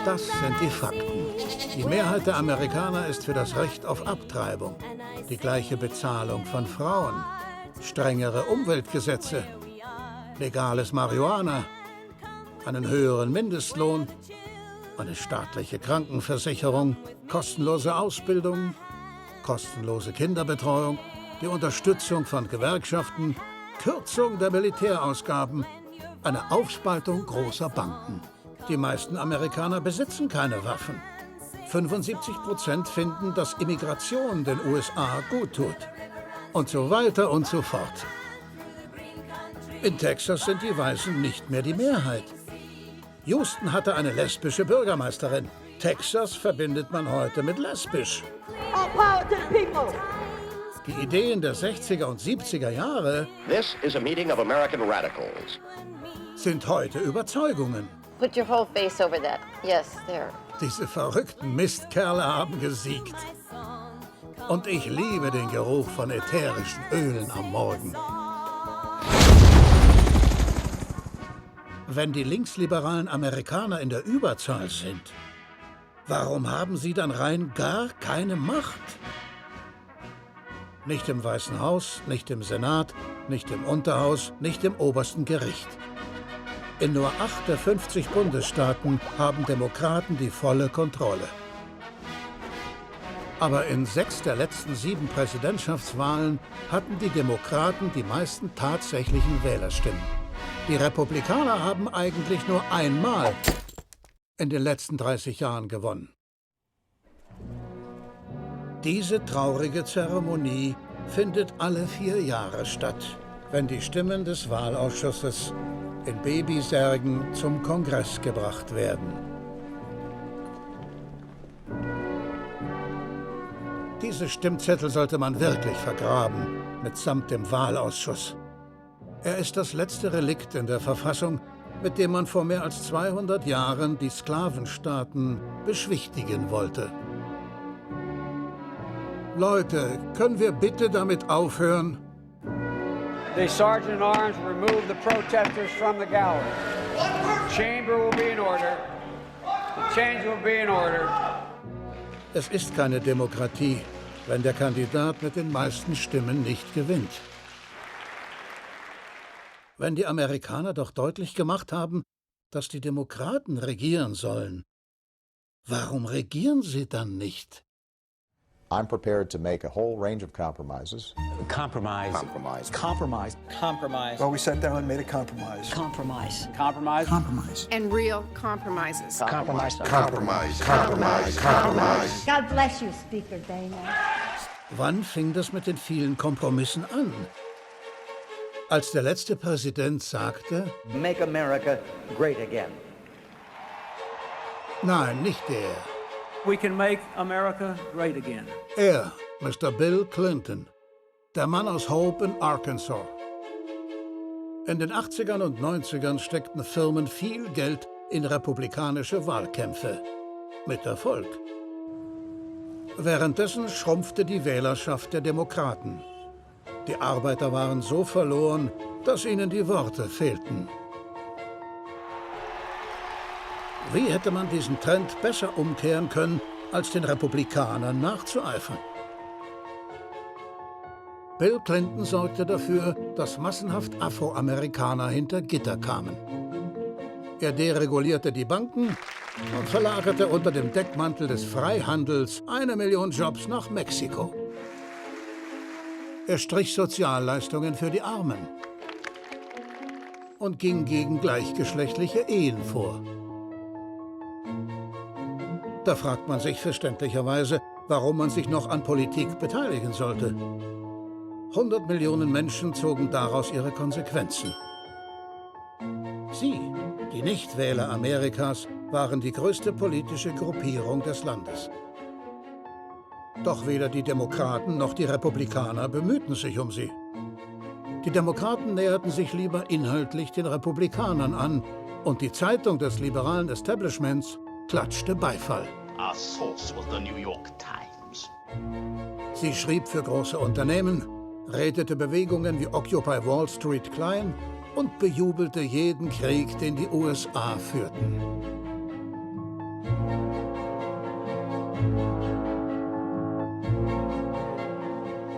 Das sind die Fakten. Die Mehrheit der Amerikaner ist für das Recht auf Abtreibung, die gleiche Bezahlung von Frauen, strengere Umweltgesetze, legales Marihuana, einen höheren Mindestlohn, eine staatliche Krankenversicherung, kostenlose Ausbildung, kostenlose Kinderbetreuung, die Unterstützung von Gewerkschaften, Kürzung der Militärausgaben, eine Aufspaltung großer Banken. Die meisten Amerikaner besitzen keine Waffen. 75% finden, dass Immigration den USA gut tut. Und so weiter und so fort. In Texas sind die Weißen nicht mehr die Mehrheit. Houston hatte eine lesbische Bürgermeisterin. Texas verbindet man heute mit lesbisch. All power to the people. Die Ideen der 60er und 70er Jahre This is a meeting of American radicals. Sind heute Überzeugungen. Put your whole face over that. Yes, there. Diese verrückten Mistkerle haben gesiegt. Und ich liebe den Geruch von ätherischen Ölen am Morgen. Wenn die linksliberalen Amerikaner in der Überzahl sind, warum haben sie dann rein gar keine Macht? Nicht im Weißen Haus, nicht im Senat, nicht im Unterhaus, nicht im obersten Gericht. In nur 8 der 50 Bundesstaaten haben Demokraten die volle Kontrolle. Aber in 6 der letzten 7 Präsidentschaftswahlen hatten die Demokraten die meisten tatsächlichen Wählerstimmen. Die Republikaner haben eigentlich nur einmal in den letzten 30 Jahren gewonnen. Diese traurige Zeremonie findet alle 4 Jahre statt, wenn die Stimmen des Wahlausschusses in Babysärgen zum Kongress gebracht werden. Diese Stimmzettel sollte man wirklich vergraben, mitsamt dem Wahlausschuss. Er ist das letzte Relikt in der Verfassung, mit dem man vor mehr als 200 Jahren die Sklavenstaaten beschwichtigen wollte. Leute, können wir bitte damit aufhören? The Sergeant at Arms remove the protesters from the gallery. The chamber will be in order. The change will be in order. Es ist keine Demokratie, wenn der Kandidat mit den meisten Stimmen nicht gewinnt. Wenn die Amerikaner doch deutlich gemacht haben, dass die Demokraten regieren sollen, warum regieren sie dann nicht? I'm prepared to make a whole range of compromises. Compromise. Compromise. Compromise. Compromise. Well, we sat down and made a compromise. Compromise. Compromise. Compromise. And real compromises. Compromise. Compromise. Compromise. Compromise. God bless you, Speaker Dana. Wann fing das mit den vielen Kompromissen an? Als der letzte Präsident sagte, Make America great again. Nein, nicht der. We can make America great again. Er, Mr. Bill Clinton, der Mann aus Hope in Arkansas. In den 80ern und 90ern steckten Firmen viel Geld in republikanische Wahlkämpfe. Mit Erfolg. Währenddessen schrumpfte die Wählerschaft der Demokraten. Die Arbeiter waren so verloren, dass ihnen die Worte fehlten. Wie hätte man diesen Trend besser umkehren können, als den Republikanern nachzueifern? Bill Clinton sorgte dafür, dass massenhaft Afroamerikaner hinter Gitter kamen. Er deregulierte die Banken und verlagerte unter dem Deckmantel des Freihandels 1 Million Jobs nach Mexiko. Er strich Sozialleistungen für die Armen und ging gegen gleichgeschlechtliche Ehen vor. Da fragt man sich verständlicherweise, warum man sich noch an Politik beteiligen sollte. 100 Millionen Menschen zogen daraus ihre Konsequenzen. Sie, die Nichtwähler Amerikas, waren die größte politische Gruppierung des Landes. Doch weder die Demokraten noch die Republikaner bemühten sich um sie. Die Demokraten näherten sich lieber inhaltlich den Republikanern an und die Zeitung des liberalen Establishments klatschte Beifall. Our source was the New York Times. Sie schrieb für große Unternehmen, redete Bewegungen wie Occupy Wall Street klein und bejubelte jeden Krieg, den die USA führten.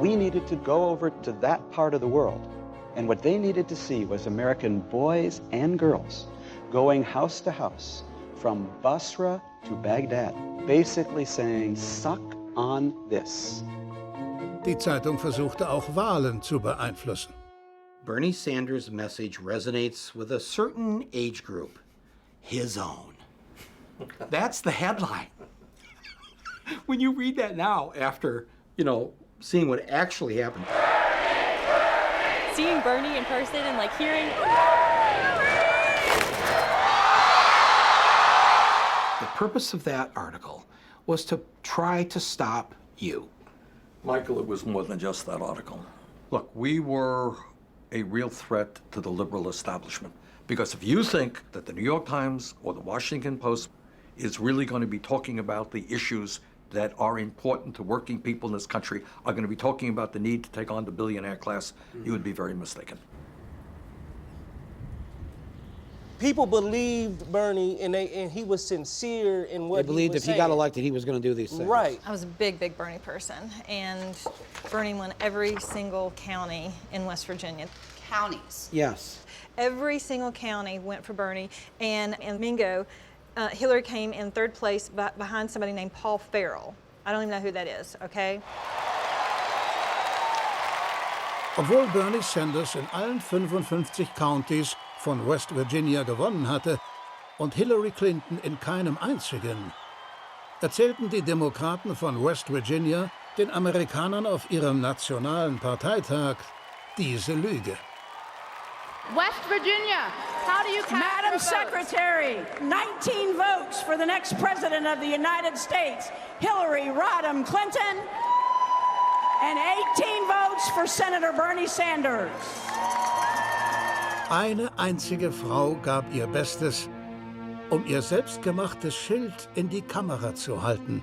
We needed to go over to that part of the world, and what they needed to see was American boys and girls going house to house, from Basra to Baghdad, basically saying, suck on this. Die Zeitung versuchte auch Wahlen zu beeinflussen. Bernie Sanders' message resonates with a certain age group, his own. That's the headline. When you read that now, after, seeing what actually happened. Seeing Bernie in person and hearing. The purpose of that article was to try to stop you. Michael, it was more than just that article. Look, we were a real threat to the liberal establishment. Because if you think that the New York Times or the Washington Post is really going to be talking about the issues that are important to working people in this country, are going to be talking about the need to take on the billionaire class, you would be very mistaken. People believed Bernie, and he was sincere in what he was saying. They believed if he got elected, he was going to do these things. Right. I was a big, big Bernie person, and Bernie won every single county in West Virginia. Counties? Yes. Every single county went for Bernie, and in Mingo, Hillary came in third place behind somebody named Paul Farrell. I don't even know who that is, okay? Obwohl Bernie Sanders in allen 55 Countys von West Virginia gewonnen hatte und Hillary Clinton in keinem einzigen, erzählten die Demokraten von West Virginia den Amerikanern auf ihrem nationalen Parteitag diese Lüge. West Virginia, how do you cast Madam Secretary, 19 votes for the next President of the United States, Hillary Rodham Clinton, and 18 votes for Senator Bernie Sanders. Eine einzige Frau gab ihr Bestes, um ihr selbstgemachtes Schild in die Kamera zu halten,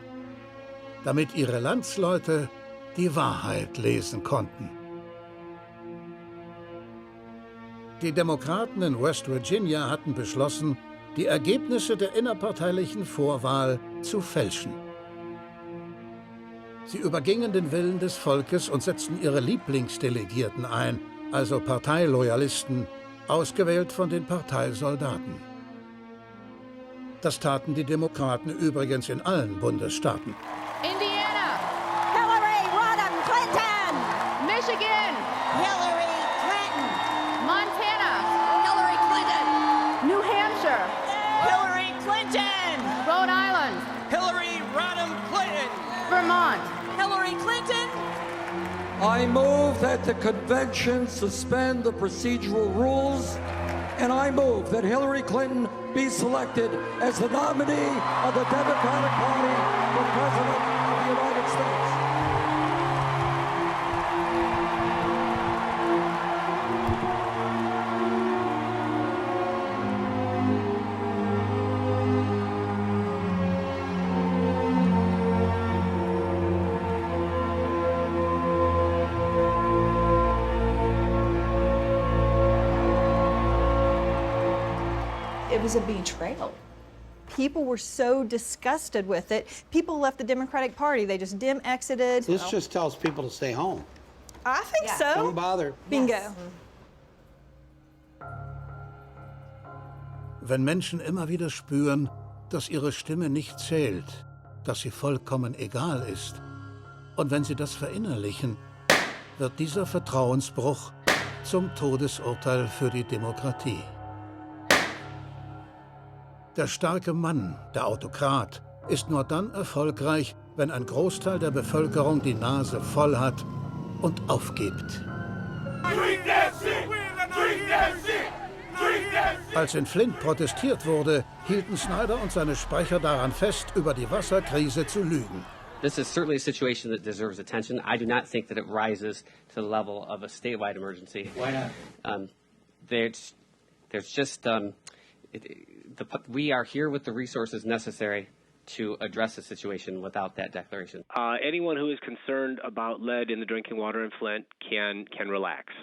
damit ihre Landsleute die Wahrheit lesen konnten. Die Demokraten in West Virginia hatten beschlossen, die Ergebnisse der innerparteilichen Vorwahl zu fälschen. Sie übergingen den Willen des Volkes und setzten ihre Lieblingsdelegierten ein, also Parteiloyalisten, ausgewählt von den Parteisoldaten. Das taten die Demokraten übrigens in allen Bundesstaaten. Indiana, Hillary Rodham Clinton. Michigan, Hillary Clinton. Montana, Hillary Clinton. New Hampshire, Hillary Clinton. Rhode Island, Hillary Rodham Clinton. Vermont, Hillary Clinton. I move that the convention suspend the procedural rules, and I move that Hillary Clinton be selected as the nominee of the Democratic Party for President of the United States. It was a betrayal. People were so disgusted with it. People left the Democratic Party. They just exited. This just tells people to stay home. I think so. Don't bother. Bingo. Yes. Wenn Menschen immer wieder spüren, dass ihre Stimme nicht zählt, dass sie vollkommen egal ist, und wenn sie das verinnerlichen, wird dieser Vertrauensbruch zum Todesurteil für die Demokratie. Der starke Mann, der Autokrat, ist nur dann erfolgreich, wenn ein Großteil der Bevölkerung die Nase voll hat und aufgibt. Als in Flint protestiert wurde, hielten Snyder und seine Sprecher daran fest, über die Wasserkrise zu lügen. This is certainly a situation that deserves attention. I do not think that it rises to the level of a statewide emergency. Why not? There's just we are here with the resources necessary to address the situation without that declaration. Anyone who is concerned about lead in the drinking water in Flint can relax.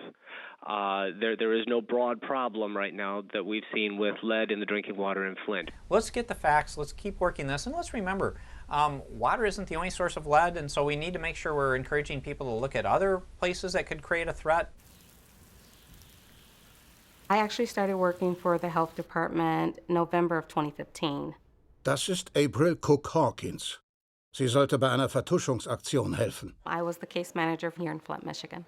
There is no broad problem right now that we've seen with lead in the drinking water in Flint. Let's get the facts, let's keep working this, and let's remember, water isn't the only source of lead, and so we need to make sure we're encouraging people to look at other places that could create a threat. I actually started working for the health department November of 2015. Das ist April Cook Hawkins. Sie sollte bei einer Vertuschungsaktion helfen. I was the case manager here in Flint, Michigan.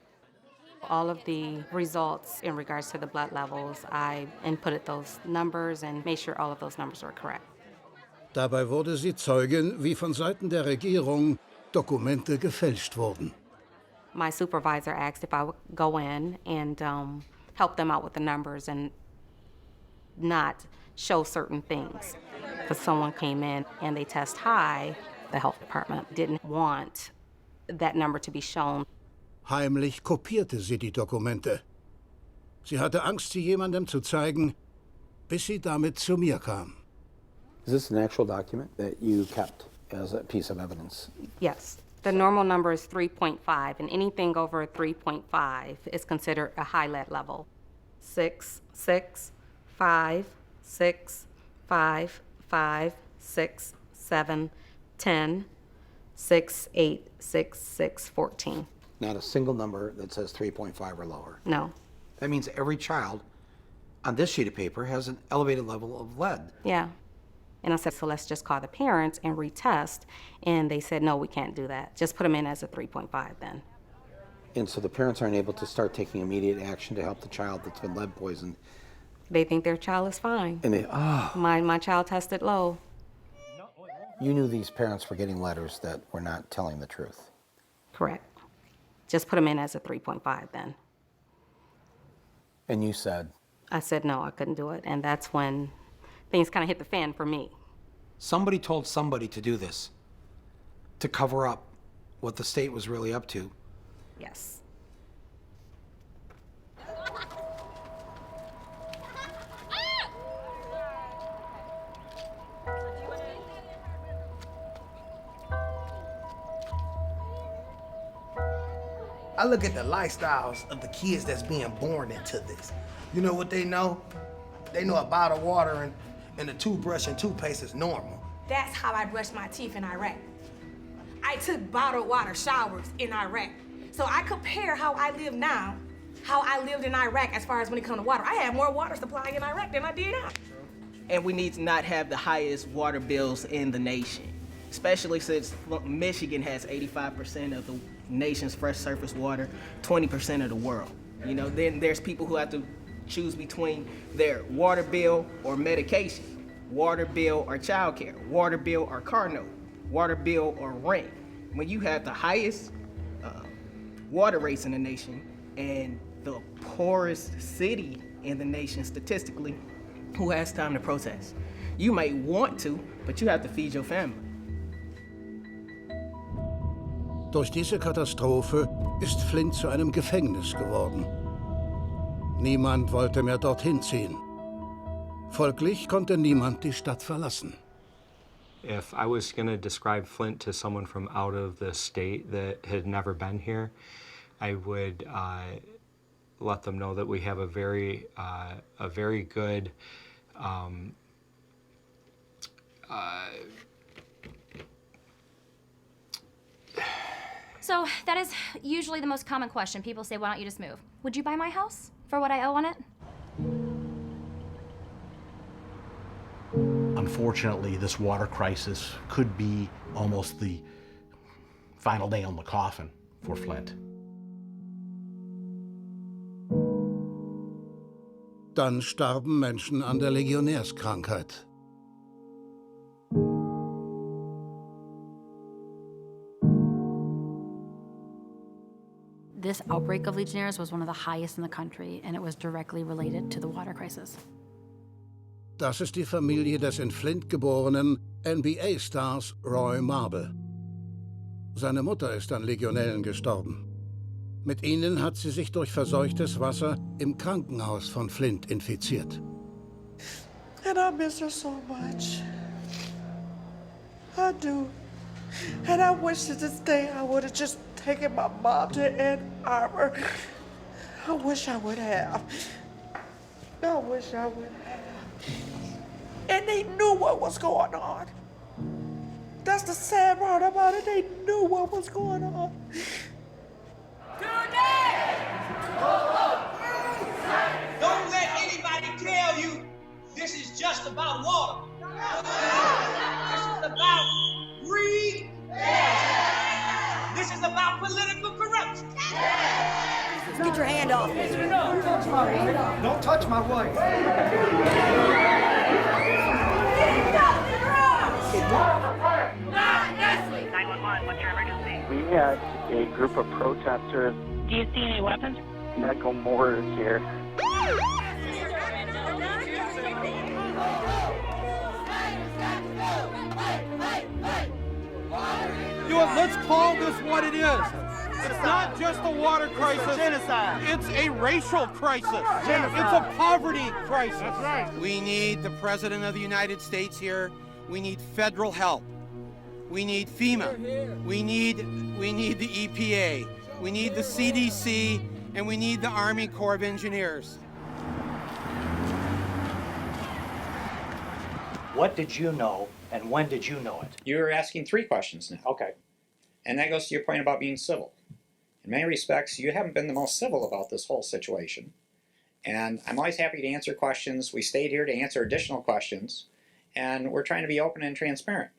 All of the results in regards to the blood levels, I inputted those numbers and made sure all of those numbers were correct. Dabei wurde sie Zeugin, wie von Seiten der Regierung Dokumente gefälscht wurden. My supervisor asked if I would go in and help them out with the numbers and not show certain things. If someone came in and they test high, the health department didn't want that number to be shown. Heimlich kopierte sie die Dokumente. Sie hatte Angst, sie jemandem zu zeigen, bis sie damit zu mir kam. Is this an actual document that you kept as a piece of evidence? Yes. The normal number is 3.5, and anything over 3.5 is considered a high lead level. 6, 6, 5, 6, 5, 5, 6, 7, 10, 6, 8, 6, 6, 14. Not a single number that says 3.5 or lower. No. That means every child on this sheet of paper has an elevated level of lead. Yeah. And I said, so let's just call the parents and retest. And they said, no, we can't do that. Just put them in as a 3.5 then. And so the parents aren't able to start taking immediate action to help the child that's been lead poisoned. They think their child is fine. And they, My child tested low. You knew these parents were getting letters that were not telling the truth. Correct. Just put them in as a 3.5 then. And you said? I said, no, I couldn't do it. And that's when things kind of hit the fan for me. Somebody told somebody to do this, to cover up what the state was really up to. Yes. I look at the lifestyles of the kids that's being born into this. You know what they know? They know a bottle of water and a toothbrush and toothpaste is normal. That's how I brush my teeth in Iraq. I took bottled water showers in Iraq. So I compare how I live now, how I lived in Iraq as far as when it comes to water. I had more water supply in Iraq than I did now. And we need to not have the highest water bills in the nation, especially since Michigan has 85% of the nation's fresh surface water, 20% of the world. You know, then there's people who have to choose between their water bill or medication, water bill or childcare, water bill or car note, water bill or rent. When you have the highest water rates in the nation and the poorest city in the nation statistically, who has time to protest? You may want to, but you have to feed your family. Durch diese Katastrophe ist Flint zu einem Gefängnis geworden. Niemand wollte mehr dorthin ziehen. Folglich konnte niemand die Stadt verlassen. If I was going to describe Flint to someone from out of the state that had never been here, I would let them know that we have a very good So that is usually the most common question. People say, why don't you just move? Would you buy my house for what I owe on it? Unfortunately, this water crisis could be almost the final nail in the coffin for Flint. Dann starben Menschen an der Legionärskrankheit. This outbreak of Legionnaires was one of the highest in the country, and it was directly related to the water crisis. Das ist die Familie des in Flint geborenen NBA-Stars Roy Marble. Seine Mutter ist an Legionellen gestorben. Mit ihnen hat sie sich durch verseuchtes Wasser im Krankenhaus von Flint infiziert. And I miss her so much. I do. And I wish to this day I would have just taken my mom to Ann Arbor. I wish I would have. I wish I would have. And they knew what was going on. That's the sad part about it. They knew what was going on. Don't let anybody tell you this is just about water. This is about greed. This is about political corruption. Get your hand off me. Don't touch my wife. We had a group of protesters. Do you see any weapons? Michael Moore is here. You know what, let's call this what it is. It's not just a water crisis. It's a genocide. It's a racial crisis. Genocide. It's a poverty crisis. That's right. We need the President of the United States here. We need federal help. We need FEMA. We need the EPA. We need the CDC, and we need the Army Corps of Engineers. What did you know, and when did you know it? You're asking 3 questions now. Okay. And that goes to your point about being civil. In many respects, you haven't been the most civil about this whole situation. And I'm always happy to answer questions. We stayed here to answer additional questions. And we're trying to be open and transparent.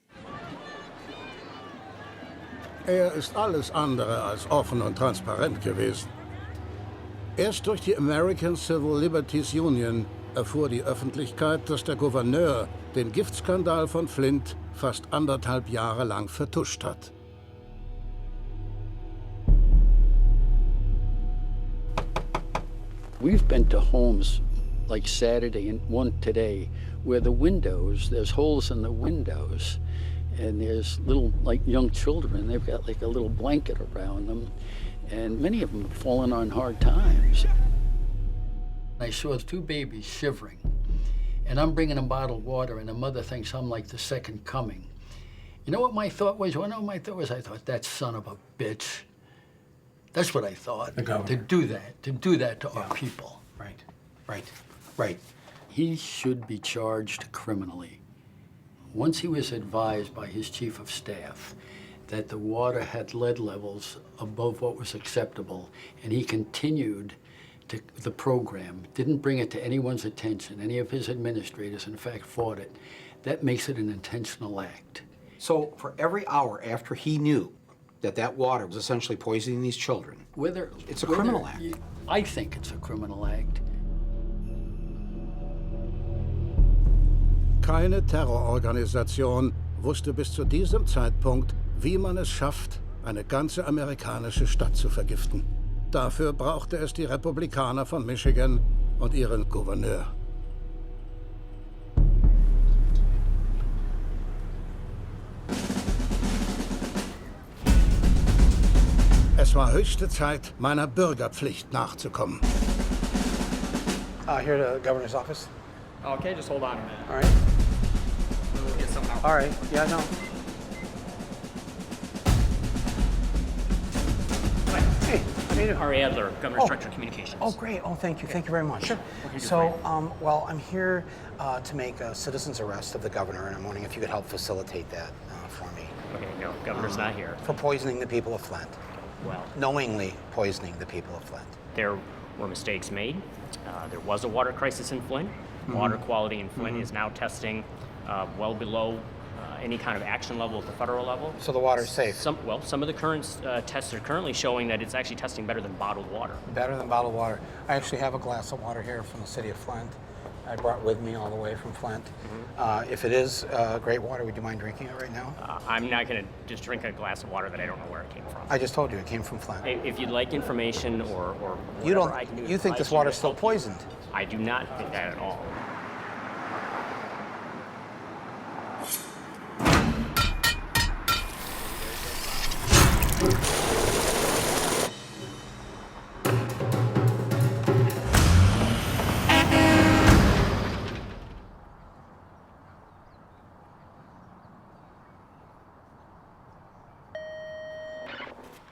Ist alles andere als offen und transparent gewesen. Erst durch die American Civil Liberties Union erfuhr die Öffentlichkeit, dass der Gouverneur den Giftskandal von Flint fast 1,5 Jahre lang vertuscht hat. We've been to homes like Saturday and one today where the windows, there's holes in the windows, and there's little, like young children, they've got like a little blanket around them, and many of them have fallen on hard times. I saw 2 babies shivering, and I'm bringing them bottled water, and the mother thinks I'm like the second coming. You know what my thought was? I thought, that son of a bitch. That's what I thought. To do that to our people. Right. He should be charged criminally. Once he was advised by his chief of staff that the water had lead levels above what was acceptable, and he continued the program, didn't bring it to anyone's attention, any of his administrators, in fact, fought it, that makes it an intentional act. So for every hour after he knew that water was essentially poisoning these children, it's a criminal act. I think it's a criminal act. Keine Terrororganisation wusste bis zu diesem Zeitpunkt, wie man es schafft, eine ganze amerikanische Stadt zu vergiften. Dafür brauchte es die Republikaner von Michigan und ihren Gouverneur. Es war höchste Zeit, meiner Bürgerpflicht nachzukommen. Here to the governor's office. Okay, just hold on a minute. All right. We'll get something out. All right. Yeah, no. Hey, Ari Adler, Governor Structure Communications. Oh, great. Oh, thank you. Thank you very much. Sure. So, well, I'm here to make a citizen's arrest of the governor, and I'm wondering if you could help facilitate that for me. Okay, no, governor's not here. For poisoning the people of Flint. Well, Knowingly poisoning the people of Flint. there were mistakes made. There was a water crisis in Flint. Water quality in Flint is now testing well below any kind of action level at the federal level. So the water's safe? Some of the current tests are currently showing that it's actually testing better than bottled water. Better than bottled water. I actually have a glass of water here from the city of Flint. I brought with me all the way from Flint. If it is great water, would you mind drinking it right now? I'm not going to just drink a glass of water that I don't know where it came from. I just told you it came from Flint. If you'd like information or You whatever don't. I can do to You think provide this you water's to still help you. poisoned? I do not think that at all.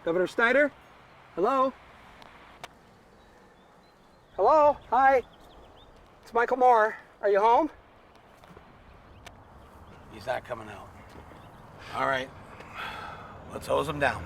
Governor Snyder? Hello? Hello? Hi. It's Michael Moore. Are you home? He's not coming out. All right. Let's hose him down.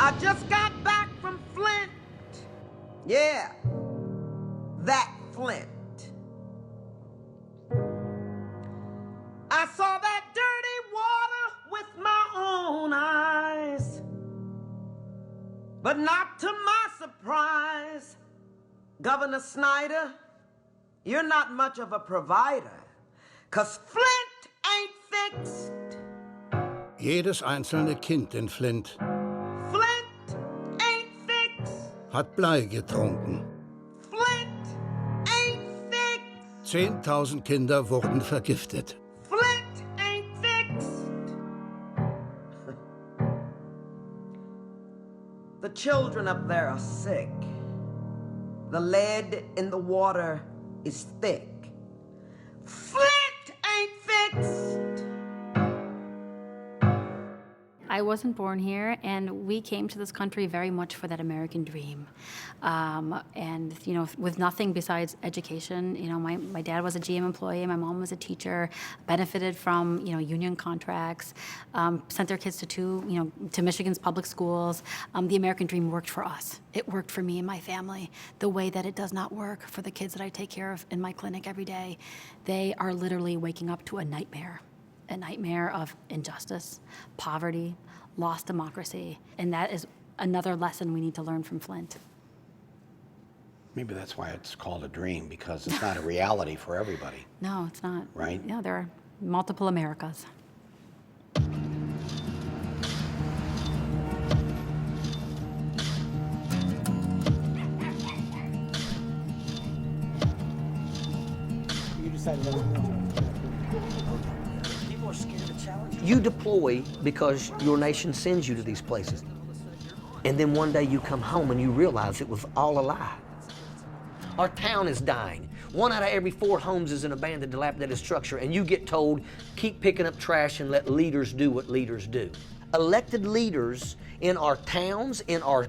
I just got back from Flint. Yeah, that Flint. I saw that dirty water with my own eyes. But not to my surprise, Governor Snyder, you're not much of a provider. 'Cause Flint ain't fixed. Jedes einzelne Kind in Flint hat Blei getrunken. 10.000 Kinder wurden vergiftet. The children up there are sick. The lead in the water is thick. Flint ain't fixed. I wasn't born here, and we came to this country very much for that American dream. And, you know, with nothing besides education. You know, my dad was a GM employee, my mom was a teacher, benefited from, you know, union contracts, sent their kids to Michigan's public schools. The American dream worked for us. It worked for me and my family the way that it does not work for the kids that I take care of in my clinic every day. They are literally waking up to a nightmare of injustice, poverty, lost democracy, and that is another lesson we need to learn from Flint. Maybe that's why it's called a dream, because it's not a reality for everybody. No, it's not. Right? Yeah, there are multiple Americas. You decided that was You deploy because your nation sends you to these places. And then one day you come home and you realize it was all a lie. Our town is dying. 1 out of every 4 homes is an abandoned, dilapidated structure, and you get told, keep picking up trash and let leaders do what leaders do. Elected leaders in our towns, in our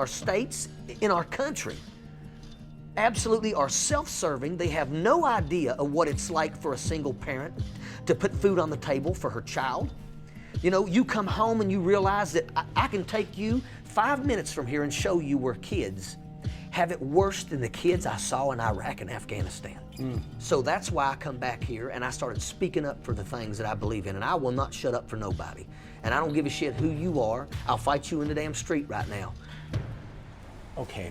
states, in our country, absolutely are self-serving. They have no idea of what it's like for a single parent to put food on the table for her child. You know, you come home and you realize that I can take you 5 minutes from here and show you where kids have it worse than the kids I saw in Iraq and Afghanistan. So that's why I come back here and I started speaking up for the things that I believe in, and I will not shut up for nobody. And I don't give a shit who you are. I'll fight you in the damn street right now. Okay,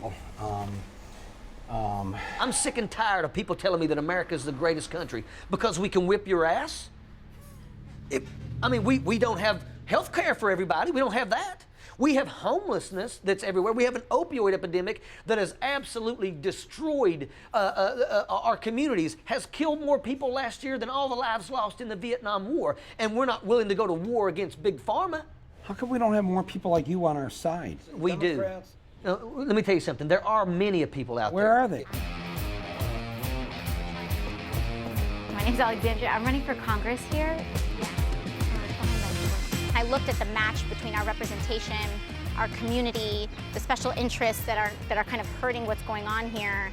I'm sick and tired of people telling me that America is the greatest country because we can whip your ass. We don't have health care for everybody. We don't have that. We have homelessness that's everywhere. We have an opioid epidemic that has absolutely destroyed our communities, has killed more people last year than all the lives lost in the Vietnam War, and we're not willing to go to war against Big Pharma. How come we don't have more people like you on our side? We do. Let me tell you something. There are many people out there. Where are they? My name's Alexandria. I'm running for Congress here. I looked at the match between our representation, our community, the special interests that are kind of hurting what's going on here.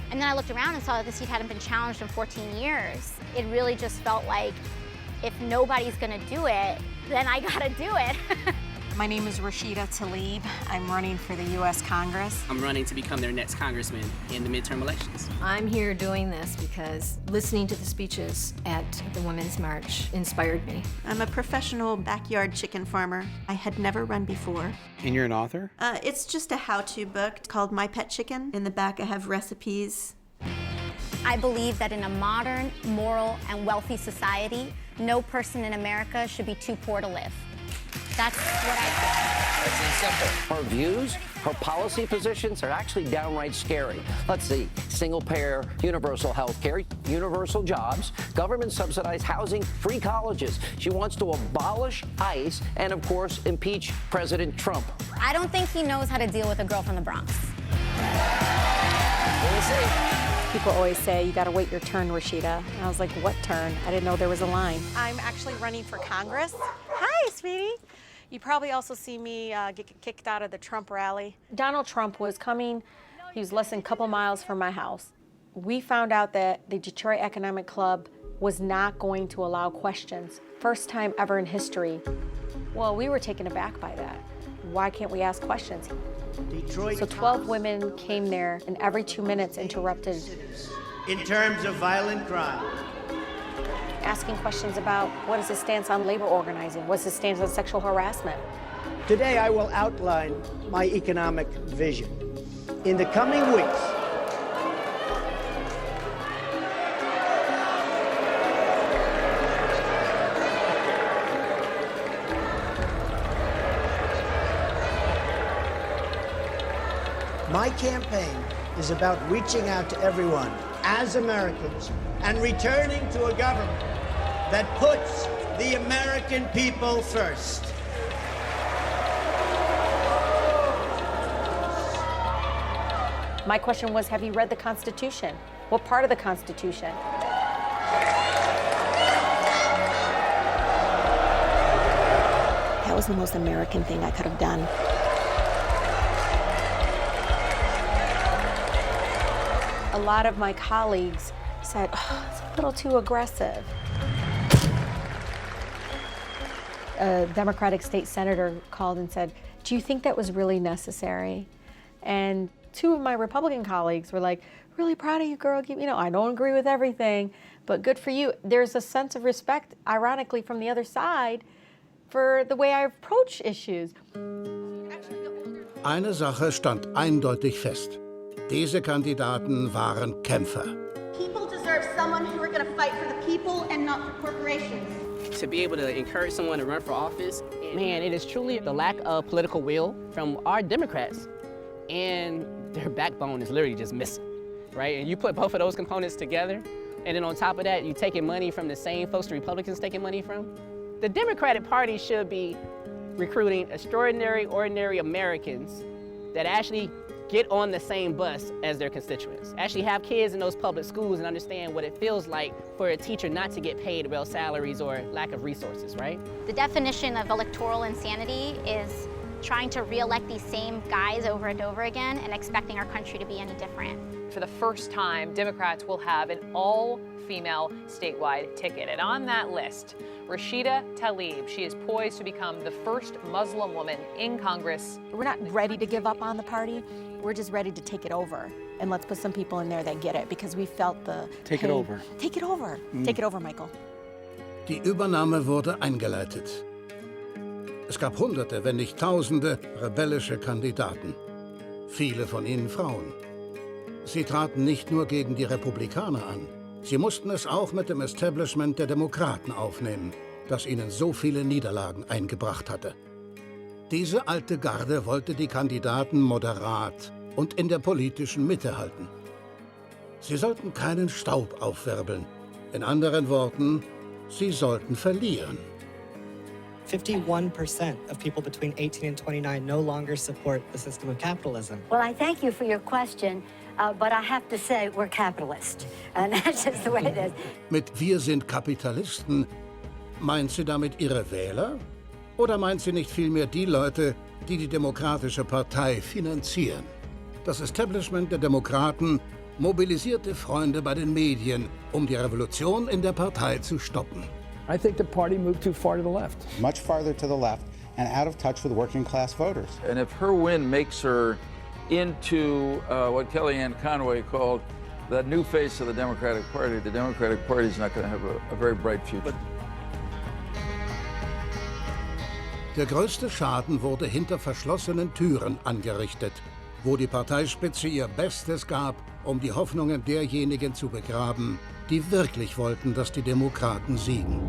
And then I looked around and saw that this seat hadn't been challenged in 14 years. It really just felt like if nobody's gonna do it, then I gotta do it. My name is Rashida Tlaib. I'm running for the U.S. Congress. I'm running to become their next congressman in the midterm elections. I'm here doing this because listening to the speeches at the Women's March inspired me. I'm a professional backyard chicken farmer. I had never run before. And you're an author? It's just a how-to book called My Pet Chicken. In the back I have recipes. I believe that in a modern, moral, and wealthy society, no person in America should be too poor to live. That's what I think. It's simple. Her views, her policy positions are actually downright scary. Let's see, single-payer, universal health care, universal jobs, government-subsidized housing, free colleges. She wants to abolish ICE and, of course, impeach President Trump. I don't think he knows how to deal with a girl from the Bronx. We'll see. People always say, you gotta wait your turn, Rashida. And I was like, what turn? I didn't know there was a line. I'm actually running for Congress. Hi, sweetie. You probably also see me get kicked out of the Trump rally. Donald Trump was coming. He was less than a couple miles from my house. We found out that the Detroit Economic Club was not going to allow questions. First time ever in history. Well, we were taken aback by that. Why can't we ask questions? Detroit. So 12 women came there and every 2 minutes interrupted. In terms of violent crime. Asking questions about what is his stance on labor organizing? What's his stance on sexual harassment? Today I will outline my economic vision. In the coming weeks, my campaign is about reaching out to everyone as Americans and returning to a government that puts the American people first. My question was, have you read the Constitution? What part of the Constitution? That was the most American thing I could have done. A lot of my colleagues said, oh, it's a little too aggressive. A Democratic state senator called and said, do you think that was really necessary? And two of my Republican colleagues were like, really proud of you, girl. You know, I don't agree with everything, but good for you. There's a sense of respect, ironically, from the other side for the way I approach issues. Eine Sache stand eindeutig fest. Diese Kandidaten waren Kämpfer. People deserve someone who are going to fight for the people and not for corporations. To be able to encourage someone to run for office, man, it is truly the lack of political will from our Democrats. And their backbone is literally just missing, right? And you put both of those components together, and then on top of that, you're taking money from the same folks the Republicans taking money from. The Democratic Party should be recruiting extraordinary, ordinary Americans that actually get on the same bus as their constituents. Actually have kids in those public schools and understand what it feels like for a teacher not to get paid real salaries or lack of resources, right? The definition of electoral insanity is trying to re-elect these same guys over and over again and expecting our country to be any different. For the first time, Democrats will have an all-female statewide ticket. And on that list, Rashida Tlaib. She is poised to become the first Muslim woman in Congress. We're not ready to give up on the party. We're just ready to take it over. And let's put some people in there that get it, because we felt the Take pain. it over. Take it over. Take it over, Michael. Die Übernahme wurde eingeleitet. Es gab Hunderte, wenn nicht Tausende rebellische Kandidaten. Viele von ihnen Frauen. Sie traten nicht nur gegen die Republikaner an. Sie mussten es auch mit dem Establishment der Demokraten aufnehmen, das ihnen so viele Niederlagen eingebracht hatte. Diese alte Garde wollte die Kandidaten moderat und in der politischen Mitte halten. Sie sollten keinen Staub aufwirbeln. In anderen Worten, sie sollten verlieren. 51% of people between 18 and 29 no longer support the system of capitalism. Well, I thank you for your question, but I have to say we're capitalist. And that's just the way it is. Mit "Wir sind Kapitalisten" meint sie damit ihre Wähler? Oder meint sie nicht vielmehr die Leute, die die Demokratische Partei finanzieren? Das Establishment der Demokraten mobilisierte Freunde bei den Medien, um die Revolution in der Partei zu stoppen. I think the party moved too far to the left. Much farther to the left and out of touch with working class voters. And if her win makes her into what Kellyanne Conway called the new face of the Democratic Party is not going to have a very bright future. Der größte Schaden wurde hinter verschlossenen Türen angerichtet, wo die Parteispitze ihr Bestes gab, um die Hoffnungen derjenigen zu begraben, die wirklich wollten, dass die Demokraten siegen.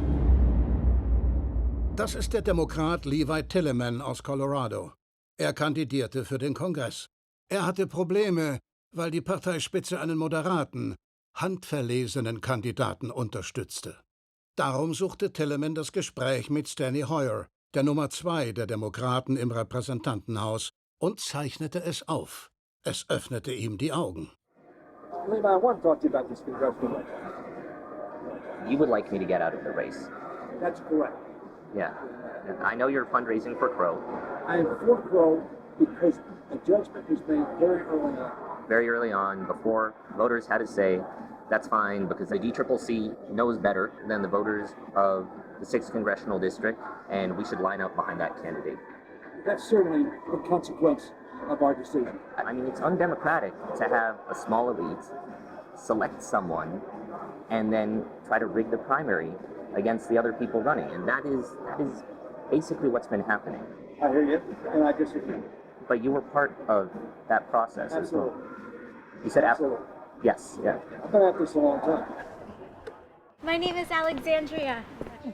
Das ist der Demokrat Levi Tilleman aus Colorado. Er kandidierte für den Kongress. Er hatte Probleme, weil die Parteispitze einen moderaten, handverlesenen Kandidaten unterstützte. Darum suchte Tilleman das Gespräch mit Steny Hoyer, der Nummer 2 der Demokraten im Repräsentantenhaus, und zeichnete es auf. Es öffnete ihm die Augen. Levi, I want to talk to you about this congressional race. You would like me to get out of the race? That's correct. Yeah. I know you're fundraising for Crow. I am for Crow because a judgment was made very early on. Very early on, before voters had a say, that's fine because the DCCC knows better than the voters of the 6th Congressional District, and we should line up behind that candidate. That's certainly the consequence of our decision. I mean, it's undemocratic to have a small elite select someone and then try to rig the primary against the other people running, and that is basically what's been happening. I hear you, and I disagree. But you were part of that process as well. Absolutely. You said absolutely. Yes, yeah. I've been at this a long time. My name is Alexandria.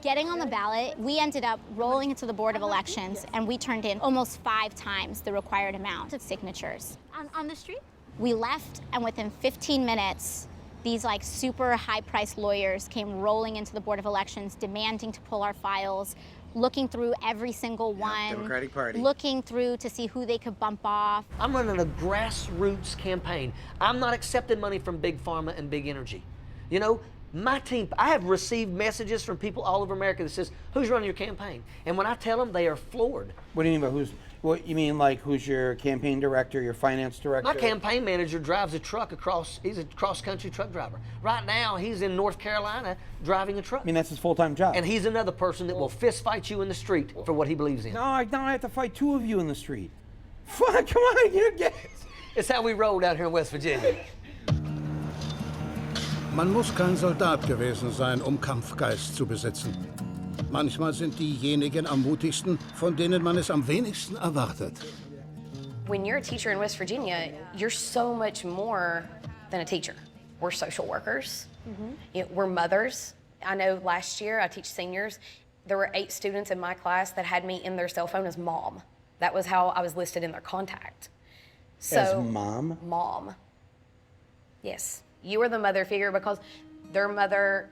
Getting on the ballot, we ended up rolling into the Board of Elections, and we turned in almost 5 times the required amount of signatures. On the street? We left, and within 15 minutes, these like super high-priced lawyers came rolling into the Board of Elections, demanding to pull our files, looking through every single one, Democratic Party. looking through to see who they could bump off. I'm running a grassroots campaign. I'm not accepting money from Big Pharma and Big Energy. You know, my team, I have received messages from people all over America that says, who's running your campaign? And when I tell them, they are floored. What do you mean by who's, what you mean like who's your campaign director, your finance director? My campaign manager drives a truck across, he's a cross-country truck driver. Right now, he's in North Carolina driving a truck. I mean, that's his full-time job. And he's another person that will fist fight you in the street for what he believes in. No, I have to fight 2 of you in the street. Fuck, come on, you get it. It's how we roll down here in West Virginia. Man muss kein Soldat gewesen sein, um Kampfgeist zu besitzen. Manchmal sind diejenigen am mutigsten, von denen man es am wenigsten erwartet. When you're a teacher in West Virginia, you're so much more than a teacher. We're social workers. You know, we're mothers. I know last year, I teach seniors, there were 8 students in my class that had me in their cell phone as mom. That was how I was listed in their contact. So, as mom? Mom. Yes. You were the mother figure because their mother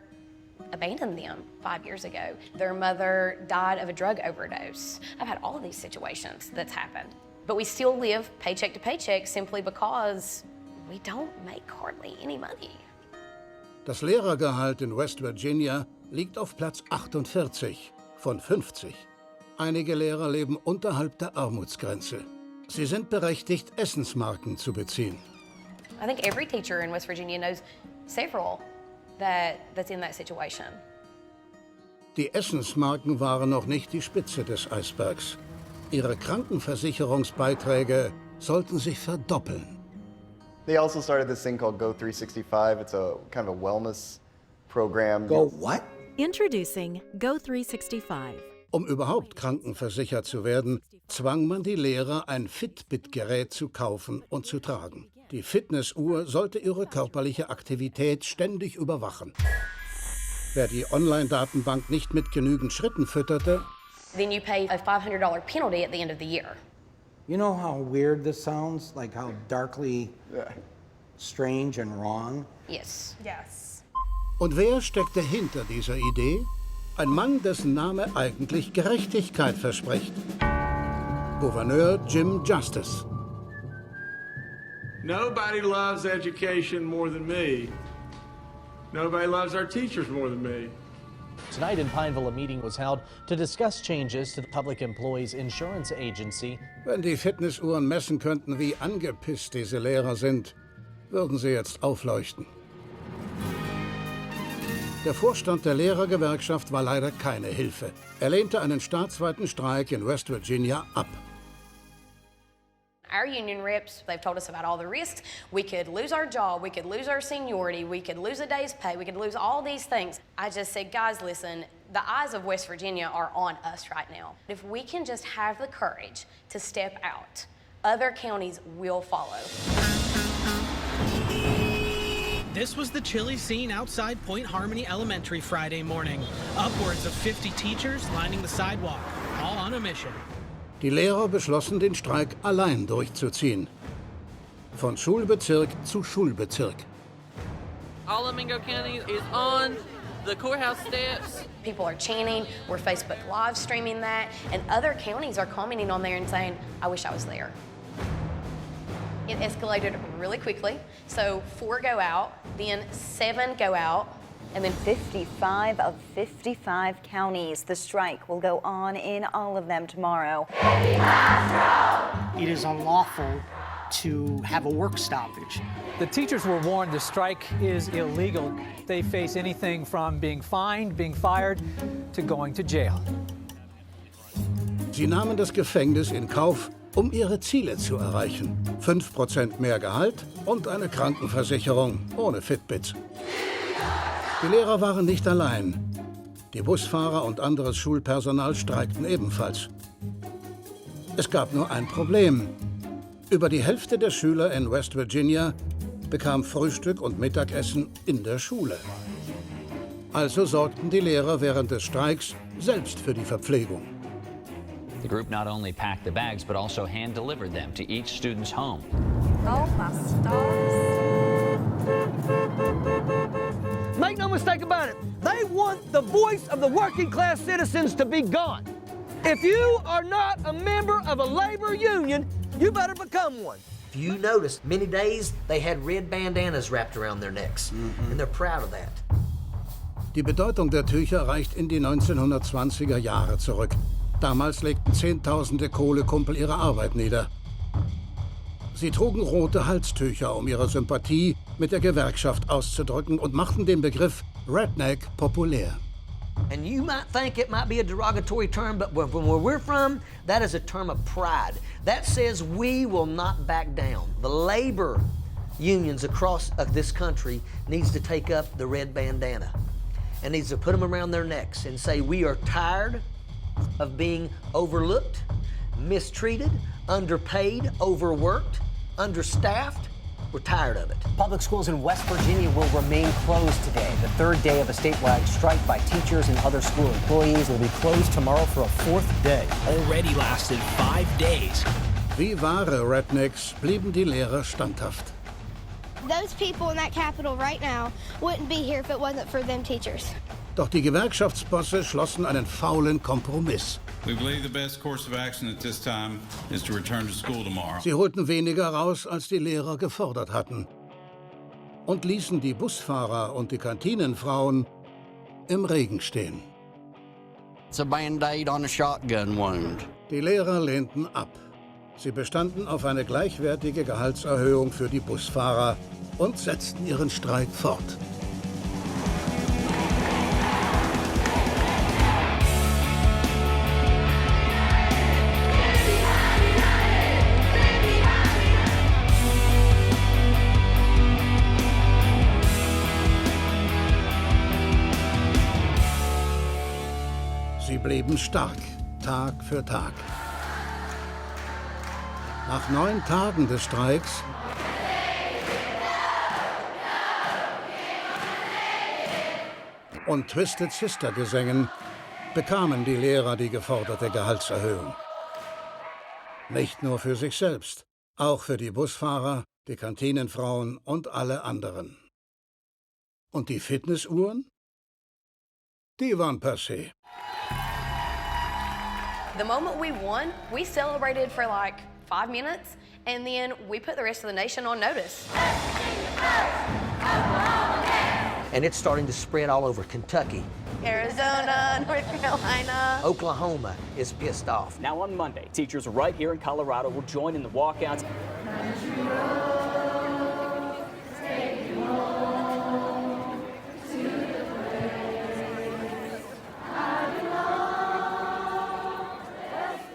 abandoned them 5 years ago. Their mother died of a drug overdose. I've had all of these situations that's happened. But we still live paycheck to paycheck simply because we don't make hardly any money. Das Lehrergehalt in West Virginia liegt auf Platz 48 von 50. Einige Lehrer leben unterhalb der Armutsgrenze. Sie sind berechtigt, Essensmarken zu beziehen. I think every teacher in West Virginia knows several that's in that situation. Die Essensmarken waren noch nicht die Spitze des Eisbergs. Ihre Krankenversicherungsbeiträge sollten sich verdoppeln. They also started this thing called Go 365. It's a kind of a wellness program. Go what? Introducing Go 365. Um überhaupt krankenversichert zu werden, zwang man die Lehrer, ein Fitbit-Gerät zu kaufen und zu tragen. Die Fitnessuhr sollte ihre körperliche Aktivität ständig überwachen. Wer die Online-Datenbank nicht mit genügend Schritten fütterte, then you pay a $500 penalty at the end of the year. You know how weird this sounds? Like how darkly strange and wrong? Yes. Yes. Und wer steckte hinter dieser Idee? Ein Mann, dessen Name eigentlich Gerechtigkeit verspricht. Gouverneur Jim Justice. Nobody loves education more than me. Nobody loves our teachers more than me. Tonight in Pineville, a meeting was held to discuss changes to the Public Employees Insurance Agency. Wenn die Fitnessuhren messen könnten, wie angepisst diese Lehrer sind, würden sie jetzt aufleuchten. Der Vorstand der Lehrergewerkschaft war leider keine Hilfe. Er lehnte einen staatsweiten Streik in West Virginia ab. Our union reps, they've told us about all the risks. We could lose our job, we could lose our seniority, we could lose a day's pay, we could lose all these things. I just said, guys, listen, the eyes of West Virginia are on us right now. If we can just have the courage to step out, other counties will follow. This was the chilly scene outside Point Harmony Elementary Friday morning. Upwards of 50 teachers lining the sidewalk, all on a mission. Die Lehrer beschlossen, den Streik allein durchzuziehen. Von Schulbezirk zu Schulbezirk. Alameda County is on the courthouse steps. People are chanting, we're Facebook live streaming that, and other counties are commenting on there and saying, I wish I was there. It escalated really quickly. So 4 go out, then 7 go out. And then 55 of 55 counties. The strike will go on in all of them tomorrow. It is unlawful to have a work stoppage. The teachers were warned the strike is illegal. They face anything from being fined, being fired, to going to jail. Sie nahmen das Gefängnis in Kauf, um ihre Ziele zu erreichen. 5% mehr Gehalt und eine Krankenversicherung ohne Fitbits. Die Lehrer waren nicht allein. Die Busfahrer und anderes Schulpersonal streikten ebenfalls. Es gab nur ein Problem. Über die Hälfte der Schüler in West Virginia bekam Frühstück und Mittagessen in der Schule. Also sorgten die Lehrer während des Streiks selbst für die Verpflegung. The group not only packed the bags, but also hand-delivered them to each student's home. Oh, my stars. Make no mistake about it, they want the voice of the working class citizens to be gone. If you are not a member of a labor union, you better become one. If you notice, many days they had red bandanas wrapped around their necks, and they're proud of that. Die Bedeutung der Tücher reicht in die 1920er Jahre zurück. Damals legten Zehntausende Kohlekumpel ihre Arbeit nieder. Sie trugen rote Halstücher, um ihre Sympathie mit der Gewerkschaft auszudrücken und machten den Begriff Redneck populär. And you might think it might be a derogatory term, but from where we're from, that is a term of pride. That says we will not back down. The labor unions across this country needs to take up the red bandana and needs to put them around their necks and say we are tired of being overlooked, mistreated, underpaid, overworked, understaffed. We're tired of it. Public schools in West Virginia will remain closed today, the third day of a statewide strike by teachers and other school employees. Will be closed tomorrow for a fourth day. Already lasted 5 days. Wie wahre Rednecks blieben die Lehrer standhaft. Those people in that Capitol right now wouldn't be here if it wasn't for them teachers. Doch die Gewerkschaftsbosse schlossen einen faulen Kompromiss. We believe the best course of action at this time is to return to school tomorrow. Sie holten weniger raus, als die Lehrer gefordert hatten. Und ließen die Busfahrer und die Kantinenfrauen im Regen stehen. It's a Band-Aid on a shotgun wound. Die Lehrer lehnten ab. Sie bestanden auf eine gleichwertige Gehaltserhöhung für die Busfahrer und setzten ihren Streik fort. Sie blieben stark, Tag für Tag. Nach 9 Tagen des Streiks und Twisted Sister Gesängen bekamen die Lehrer die geforderte Gehaltserhöhung. Nicht nur für sich selbst, auch für die Busfahrer, die Kantinenfrauen und alle anderen. Und die Fitnessuhren? Die waren passé. The moment we won, we celebrated for like 5 minutes, and then we put the rest of the nation on notice. And it's starting to spread all over Kentucky. Arizona, North Carolina. Oklahoma is pissed off. Now on Monday, teachers right here in Colorado will join in the walkouts.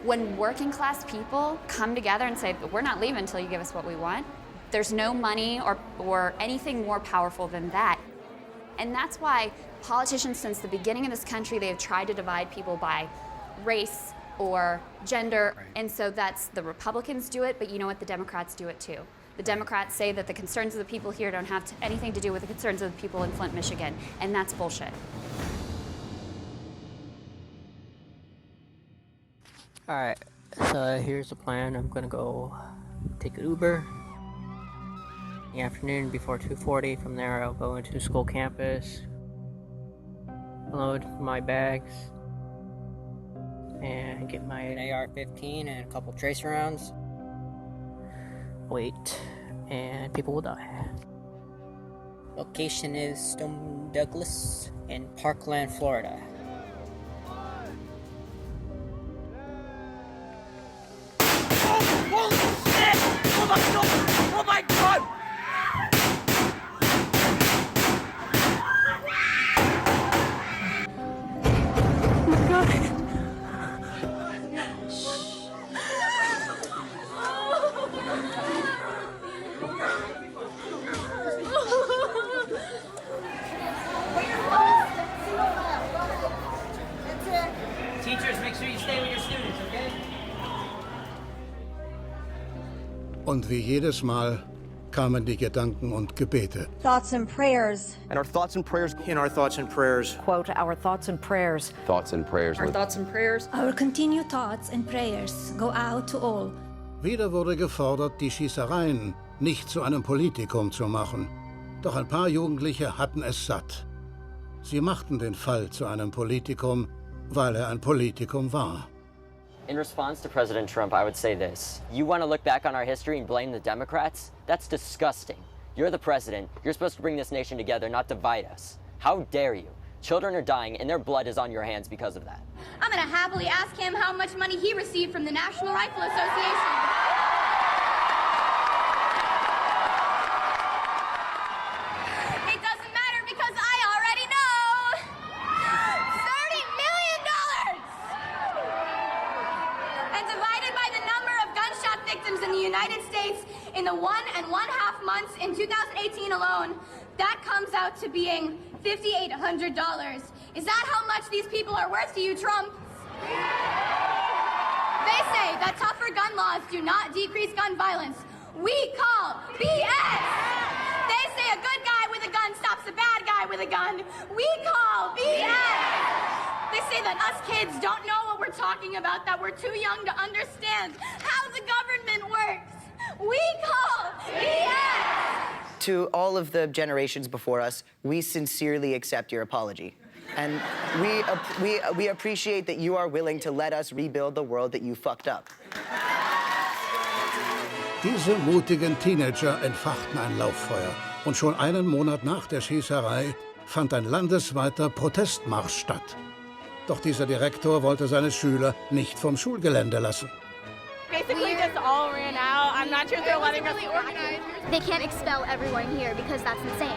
When working class people come together and say, we're not leaving until you give us what we want, there's no money or anything more powerful than that. And that's why politicians since the beginning of this country, they have tried to divide people by race or gender. Right. And so that's the Republicans do it, but you know what, the Democrats do it too. The Democrats say that the concerns of the people here don't have anything to do with the concerns of the people in Flint, Michigan, and that's bullshit. All right, so here's the plan. I'm gonna go take an Uber in the afternoon before 2:40. From there, I'll go into school campus, load my bags, and get my AR-15 and a couple tracer rounds. Wait, and people will die. Location is Stone Douglas in Parkland, Florida. Holy shit! Oh my god! Oh my god! Teachers, make sure you stay with your students, okay? Und wie jedes Mal kamen die Gedanken und Gebete. Thoughts and prayers. And our thoughts and prayers. In our thoughts and prayers. Quote, our thoughts and prayers. Thoughts and prayers. Our thoughts and prayers. Our continued thoughts and prayers go out to all. Wieder wurde gefordert, die Schießereien nicht zu einem Politikum zu machen. Doch ein paar Jugendliche hatten es satt. Sie machten den Fall zu einem Politikum, weil ein Politikum war. In response to President Trump, I would say this. You want to look back on our history and blame the Democrats? That's disgusting. You're the president. You're supposed to bring this nation together, not divide us. How dare you? Children are dying, and their blood is on your hands because of that. I'm going to happily ask him how much money he received from the National Rifle Association. It doesn't matter because I already know. $30 million! And divided by the number of gunshot victims in the United States in the 1.5 months in 2018 alone, that comes out to being $5,800. Is that how much these people are worth to you, Trump? They say that tougher gun laws do not decrease gun violence. We call BS! They say a good guy with a gun stops a bad guy with a gun. We call BS! They say that us kids don't know what we're talking about, that we're too young to understand how the government works. We call BS! To all of the generations before us, we sincerely accept your apology. And we appreciate that you are willing to let us rebuild the world that you fucked up. Diese mutigen Teenager entfachten ein Lauffeuer. Und schon einen Monat nach der Schießerei fand ein landesweiter Protestmarsch statt. Doch dieser Direktor wollte seine Schüler nicht vom Schulgelände lassen. Basically just all ran out. I'm not sure if they're letting us organize. They can't expel everyone here because that's insane.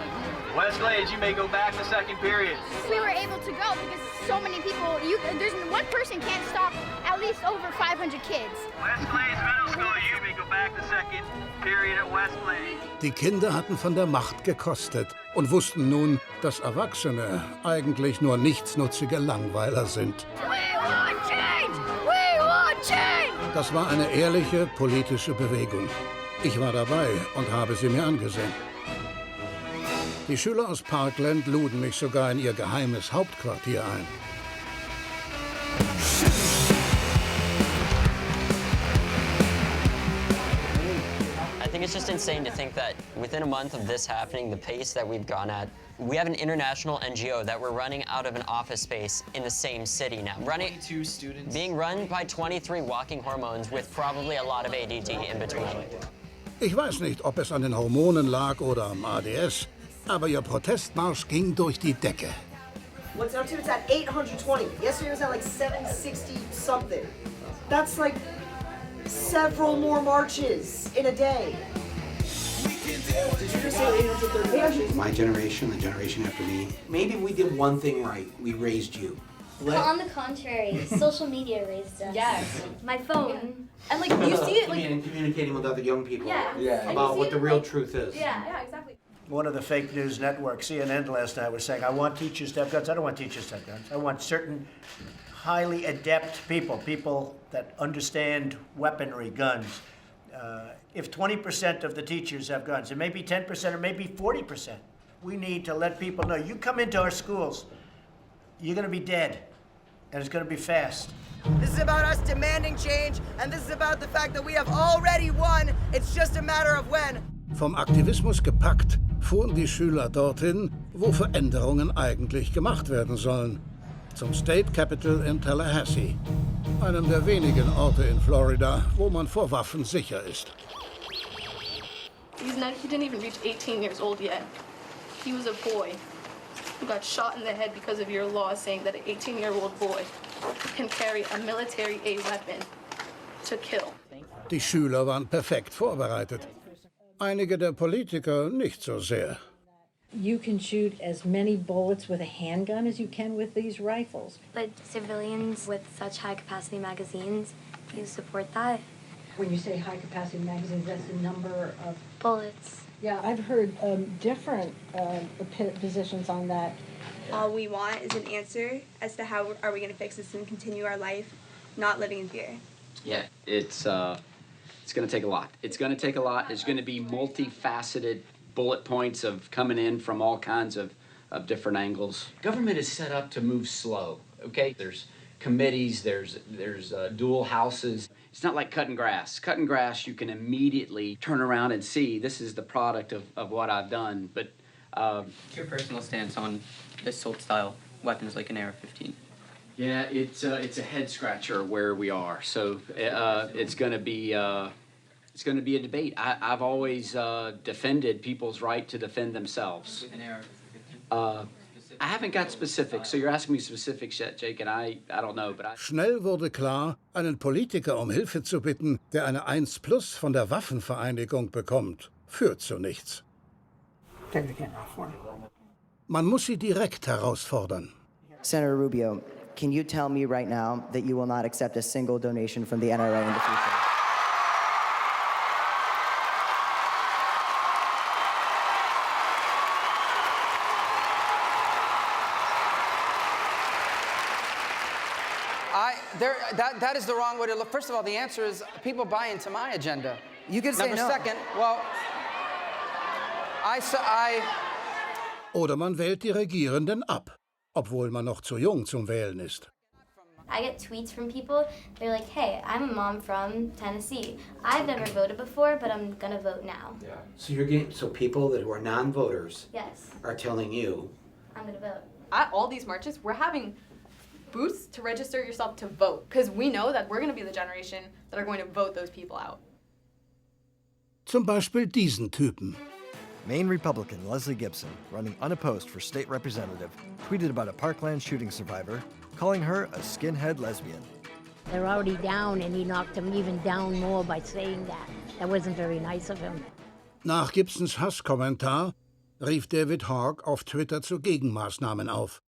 Westglades, you may go back to second period. We were able to go because so many people, there's one person can't stop at least over 500 kids. Westglades Middle School, you may go back to second period at Westglades. Die Kinder hatten von der Macht gekostet und wussten nun, dass Erwachsene eigentlich nur nichtsnutzige Langweiler sind. We want change! We want change! Das war eine ehrliche politische Bewegung. Ich war dabei und habe sie mir angesehen. Die Schüler aus Parkland luden mich sogar in ihr geheimes Hauptquartier ein. think it's just insane to think that within a month of this happening, the pace that we've gone at, we have an international NGO that we're running out of an office space in the same city now. 22 students. Being run by 23 walking hormones with probably a lot of ADD in between. Ich weiß nicht, ob es an den Hormonen lag oder am ADS, aber ihr Protestmarsch ging durch die Decke. What's up to? It's at 820. Yesterday was at like 760 something. That's like several more marches in a day. Did you just say 830? My generation, the generation after me, maybe we did one thing right. We raised you. On the contrary, social media raised us. Yes. My phone. And like you see it like Communicating with other young people Yeah. about what the real truth is. Yeah, exactly. One of the fake news networks, CNN last night, was saying, I want teachers to have guns. I don't want teachers to have guns. I want certain highly adept people that understand weaponry, guns. If 20% of the teachers have guns, it may be 10% or maybe 40%. We need to let people know, you come into our schools, you're gonna be dead, and it's gonna be fast. This is about us demanding change, and this is about the fact that we have already won. It's just a matter of when. Vom Aktivismus gepackt, fuhren die Schüler dorthin, wo Veränderungen eigentlich gemacht werden sollen. Zum State Capitol in Tallahassee, einem der wenigen Orte in Florida, wo man vor Waffen sicher ist. He didn't even reach 18 years old yet. He was a boy who got shot in the head because of your law saying that an 18-year-old boy can carry a military-aid weapon to kill. Die Schüler waren perfekt vorbereitet. Einige der Politiker nicht so sehr. You can shoot as many bullets with a handgun as you can with these rifles. But civilians with such high-capacity magazines, do you support that? When you say high-capacity magazines, that's the number of bullets. Yeah, I've heard different positions on that. All we want is an answer as to how are we going to fix this and continue our life, not living in fear. Yeah, it's going to take a lot. It's going to take a lot. It's going to be multifaceted bullet points of coming in from all kinds of different angles. Government is set up to move slow, okay? There's committees, there's dual houses. It's not like cutting grass. Cutting grass, you can immediately turn around and see this is the product of what I've done. But your personal stance on assault-style weapons like an AR-15? yeah, it's a head scratcher where we are. So it's going to be a debate. I've always defended people's right to defend themselves. With an AR-15? I haven't got specifics, so you're asking me specifics yet, Jake, and I don't know, but Schnell wurde klar, einen Politiker um Hilfe zu bitten, der eine 1+ von der Waffenvereinigung bekommt, führt zu nichts. Man muss sie direkt herausfordern. Senator Rubio, can you tell me right now that you will not accept a single donation from the NRA in the future? That is the wrong way to look. First of all, the answer is people buy into my agenda. You can say Number no. second, well, Oder man wählt die Regierenden ab, obwohl man noch zu jung zum Wählen ist. I get tweets from people, they're like, hey, I'm a mom from Tennessee. I've never voted before, but I'm gonna vote now. Yeah. So people who are non-voters Yes, are telling you I'm gonna vote. At all these marches, we're having booths to register yourself to vote, because we know that we're going to be the generation that are going to vote those people out. Zum Beispiel diesen Typen. Maine Republican Leslie Gibson, running unopposed for state representative, tweeted about a Parkland shooting survivor, calling her a skinhead lesbian. They're already down, and he knocked them even down more by saying that. That wasn't very nice of him. Nach Gibsons Hasskommentar rief David Hogg auf Twitter zu Gegenmaßnahmen auf.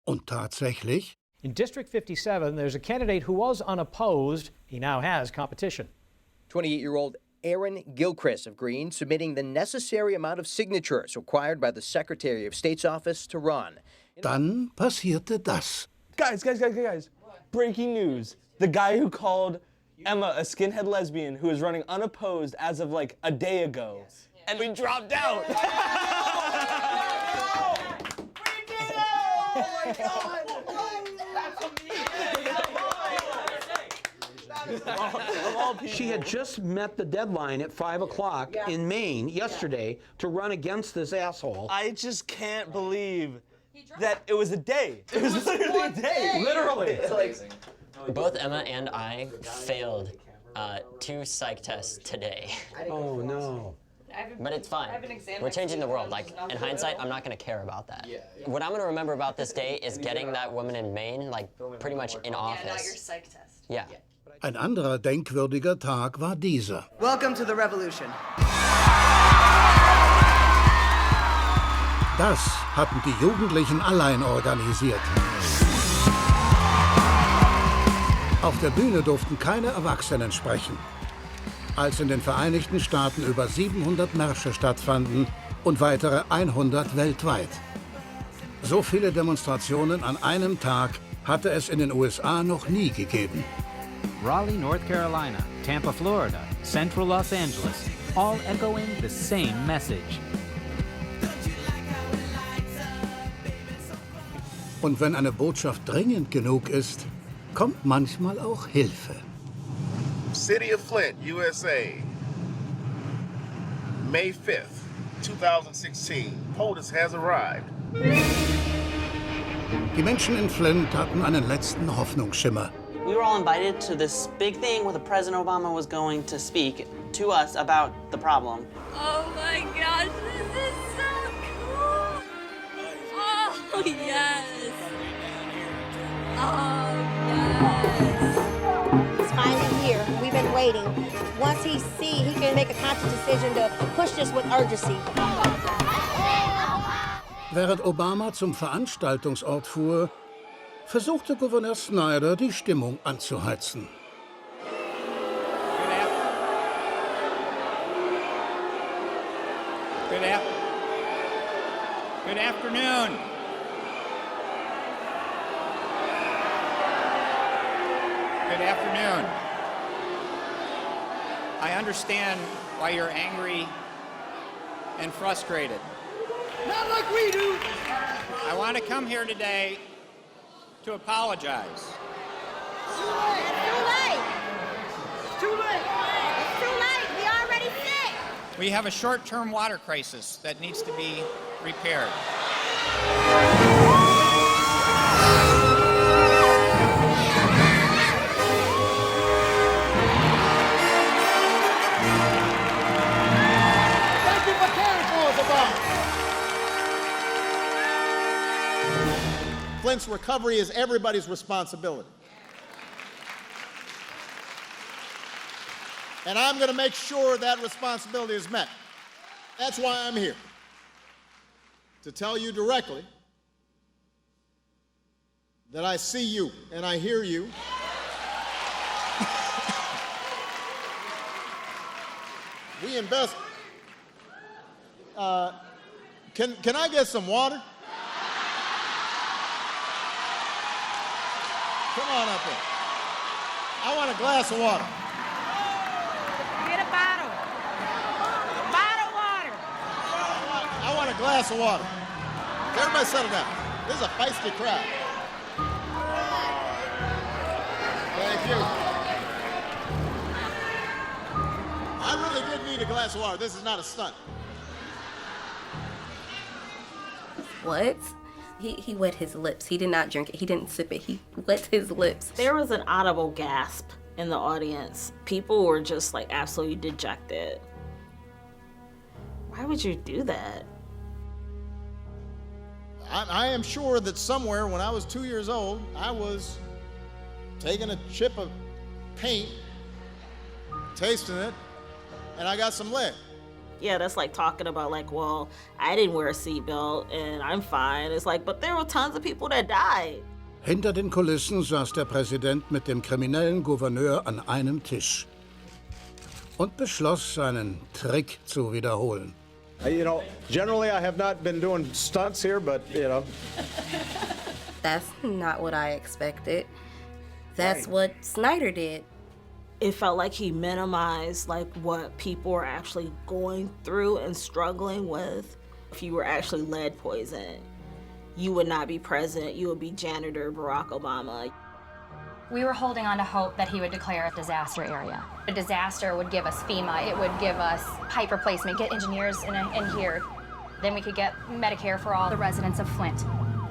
Und tatsächlich? In District 57, there's a candidate who was unopposed. He now has competition. 28-year-old Aaron Gilchrist of Green submitting the necessary amount of signatures required by the Secretary of State's office to run. Dann passierte das. Guys. Breaking news. The guy who called Emma a skinhead lesbian who is running unopposed as of like a day ago. Yes. And we dropped out. She had just met the deadline at 5 o'clock in Maine yesterday to run against this asshole. I just can't believe that it was a day. It was literally a day. Literally. It's like, Both Emma and I failed 2 psych tests today. Oh, no. But it's fine. We're changing the world. Like, in hindsight, I'm not going to care about that. What I'm going to remember about this day is getting that woman in Maine, like, pretty much in office. Not your psych test. Yeah. Ein anderer denkwürdiger Tag war dieser. Welcome to the revolution. Das hatten die Jugendlichen allein organisiert. Auf der Bühne durften keine Erwachsenen sprechen. Als in den Vereinigten Staaten über 700 Märsche stattfanden und weitere 100 weltweit. So viele Demonstrationen an einem Tag hatte es in den USA noch nie gegeben. Raleigh, North Carolina, Tampa, Florida, Central Los Angeles, all echoing the same message. Und wenn eine Botschaft dringend genug ist, kommt manchmal auch Hilfe. City of Flint, USA, May 5th, 2016. POTUS has arrived. Die Menschen in Flint hatten einen letzten Hoffnungsschimmer. We were all invited to this big thing where the President Obama was going to speak to us about the problem. Oh my gosh, this is so cool! Oh yes! Oh yes! He's finally here. We've been waiting. Once he can make a conscious decision to push this with urgency. Während Obama zum Veranstaltungsort fuhr, versuchte Gouverneur Snyder, die Stimmung anzuheizen. Good afternoon. Good afternoon. I understand why you're angry and frustrated. Not like we do. I want to come here today to apologize. It's too late. It's too late. It's too late. We already sick. We have a short-term water crisis that needs to be repaired. Thank you for caring for us, Obama. Flint's recovery is everybody's responsibility. And I'm going to make sure that responsibility is met. That's why I'm here. To tell you directly that I see you and I hear you. We invest. Can I get some water? Come on up here. I want a glass of water. Get a bottle. Bottle water. I want a glass of water. Everybody settle down. This is a feisty crowd. Thank you. I really did need a glass of water. This is not a stunt. What? He wet his lips. He did not drink it. He didn't sip it. He wet his lips. There was an audible gasp in the audience. People were just like absolutely dejected. Why would you do that? I am sure that somewhere when I was 2 years old, I was taking a chip of paint, tasting it, and I got some lead. Yeah, that's like talking about like, well, I didn't wear a seatbelt and I'm fine. It's like, but there were tons of people that died. Hinter den Kulissen saß der Präsident mit dem kriminellen Gouverneur an einem Tisch und beschloss, seinen Trick zu wiederholen. You know, generally I have not been doing stunts here, but, you know. That's not what I expected. That's what Snyder did. It felt like he minimized like what people were actually going through and struggling with. If you were actually lead poisoned, you would not be president, you would be janitor Barack Obama. We were holding on to hope that he would declare a disaster area. A disaster would give us FEMA, it would give us pipe replacement, get engineers in here. Then we could get Medicare for all the residents of Flint.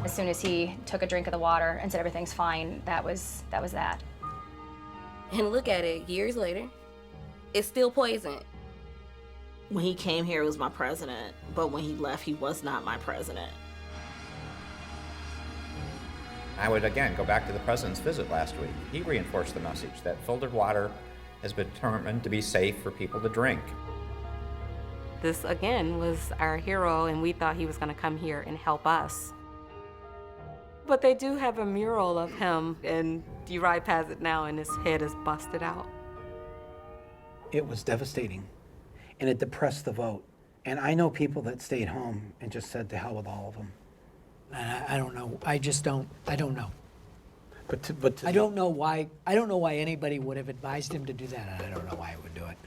As soon as he took a drink of the water and said everything's fine, that was that. And look at it, years later, it's still poison. When he came here, he was my president, but when he left, he was not my president. I would again go back to the president's visit last week. He reinforced the message that filtered water has been determined to be safe for people to drink. This, again, was our hero, and we thought he was going to come here and help us. But they do have a mural of him, and you ride past it now, and his head is busted out. It was devastating, and it depressed the vote. And I know people that stayed home and just said to hell with all of them. I don't know. I don't know. But I don't know why. I don't know why anybody would have advised him to do that, and I don't know why I would do it.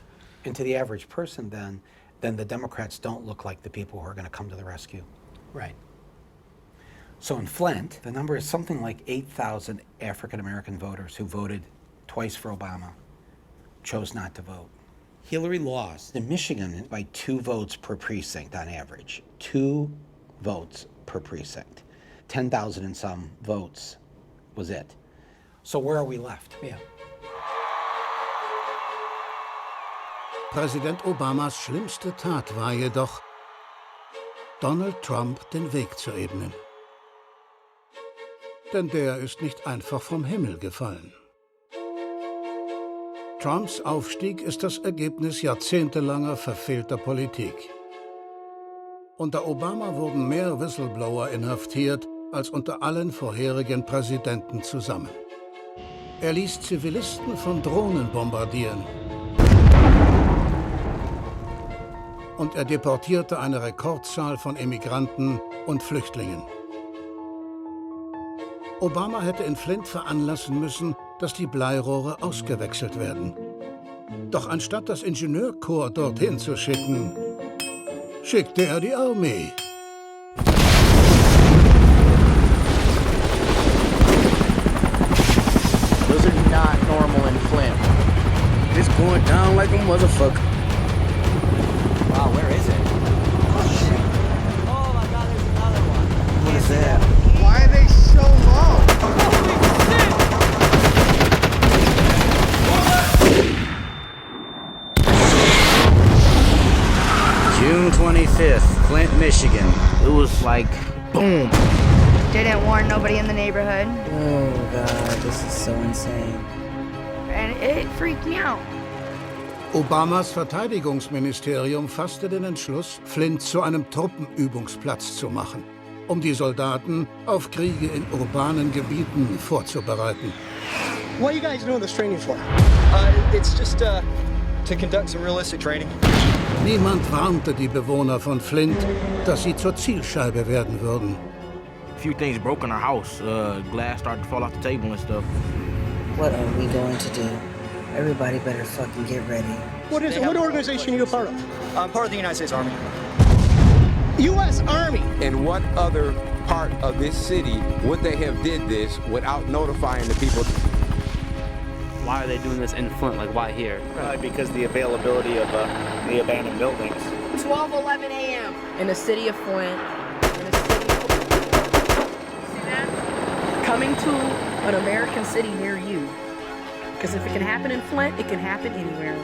And to the average person, then the Democrats don't look like the people who are going to come to the rescue. Right. So in Flint, the number is something like 8,000 African-American voters who voted twice for Obama chose not to vote. Hillary lost in Michigan by 2 votes per precinct on average. 2 votes per precinct. 10,000 and some votes was it. So where are we left? Yeah. Präsident Obamas schlimmste Tat war jedoch, Donald Trump den Weg zu ebnen. Denn der ist nicht einfach vom Himmel gefallen. Trumps Aufstieg ist das Ergebnis jahrzehntelanger verfehlter Politik. Unter Obama wurden mehr Whistleblower inhaftiert als unter allen vorherigen Präsidenten zusammen. Er ließ Zivilisten von Drohnen bombardieren. Und er deportierte eine Rekordzahl von Immigranten und Flüchtlingen. Obama hätte in Flint veranlassen müssen, dass die Bleirohre ausgewechselt werden. Doch anstatt das Ingenieurkorps dorthin zu schicken, schickte er die Armee. Those are not normal in Flint. It's going down like a motherfucker. Wow, where is it? Oh my God, there's another one. What is that? Why are they so low? June 25th, Flint, Michigan. It was like, boom. Didn't warn nobody in the neighborhood. Oh God, this is so insane. And it freaked me out. Obamas Verteidigungsministerium fasste den Entschluss, Flint zu einem Truppenübungsplatz zu machen, um die Soldaten auf Kriege in urbanen Gebieten vorzubereiten. What are you guys doing this training for? It's just to conduct some realistic training. Niemand warnte die Bewohner von Flint, dass sie zur Zielscheibe werden würden. A few things broke in our house. Glass started to fall off the table and stuff. What are we going to do? Everybody better fucking get ready. What is it? What organization are you a part of? I'm part of the United States Army. U.S. Army! In what other part of this city would they have did this without notifying the people? Why are they doing this in Flint? Like, why here? Because the availability of the abandoned buildings. 12:11 a.m. in the city of Flint. See that? Coming to an American city near you. Because if it can happen in Flint, it can happen anywhere.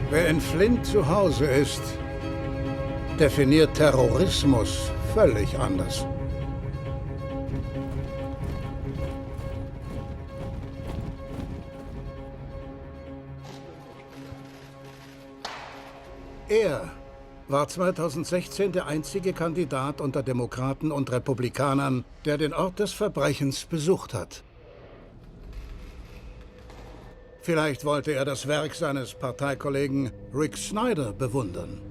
Wer in Flint zu Hause ist, definiert Terrorismus völlig anders. Er war 2016 der einzige Kandidat unter Demokraten und Republikanern, der den Ort des Verbrechens besucht hat. Vielleicht wollte er das Werk seines Parteikollegen Rick Snyder bewundern.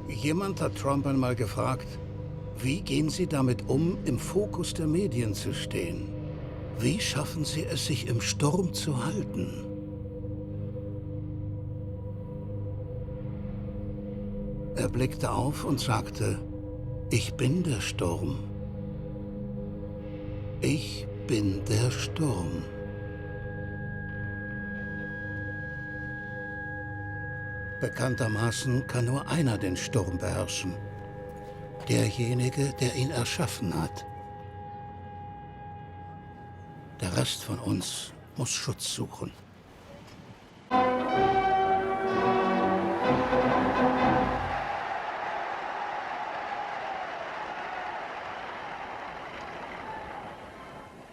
Jemand hat Trump einmal gefragt, wie gehen Sie damit um, im Fokus der Medien zu stehen? Wie schaffen Sie es, sich im Sturm zu halten? blickte auf und sagte: Ich bin der Sturm. Ich bin der Sturm. Bekanntermaßen kann nur einer den Sturm beherrschen. Derjenige, der ihn erschaffen hat. Der Rest von uns muss Schutz suchen.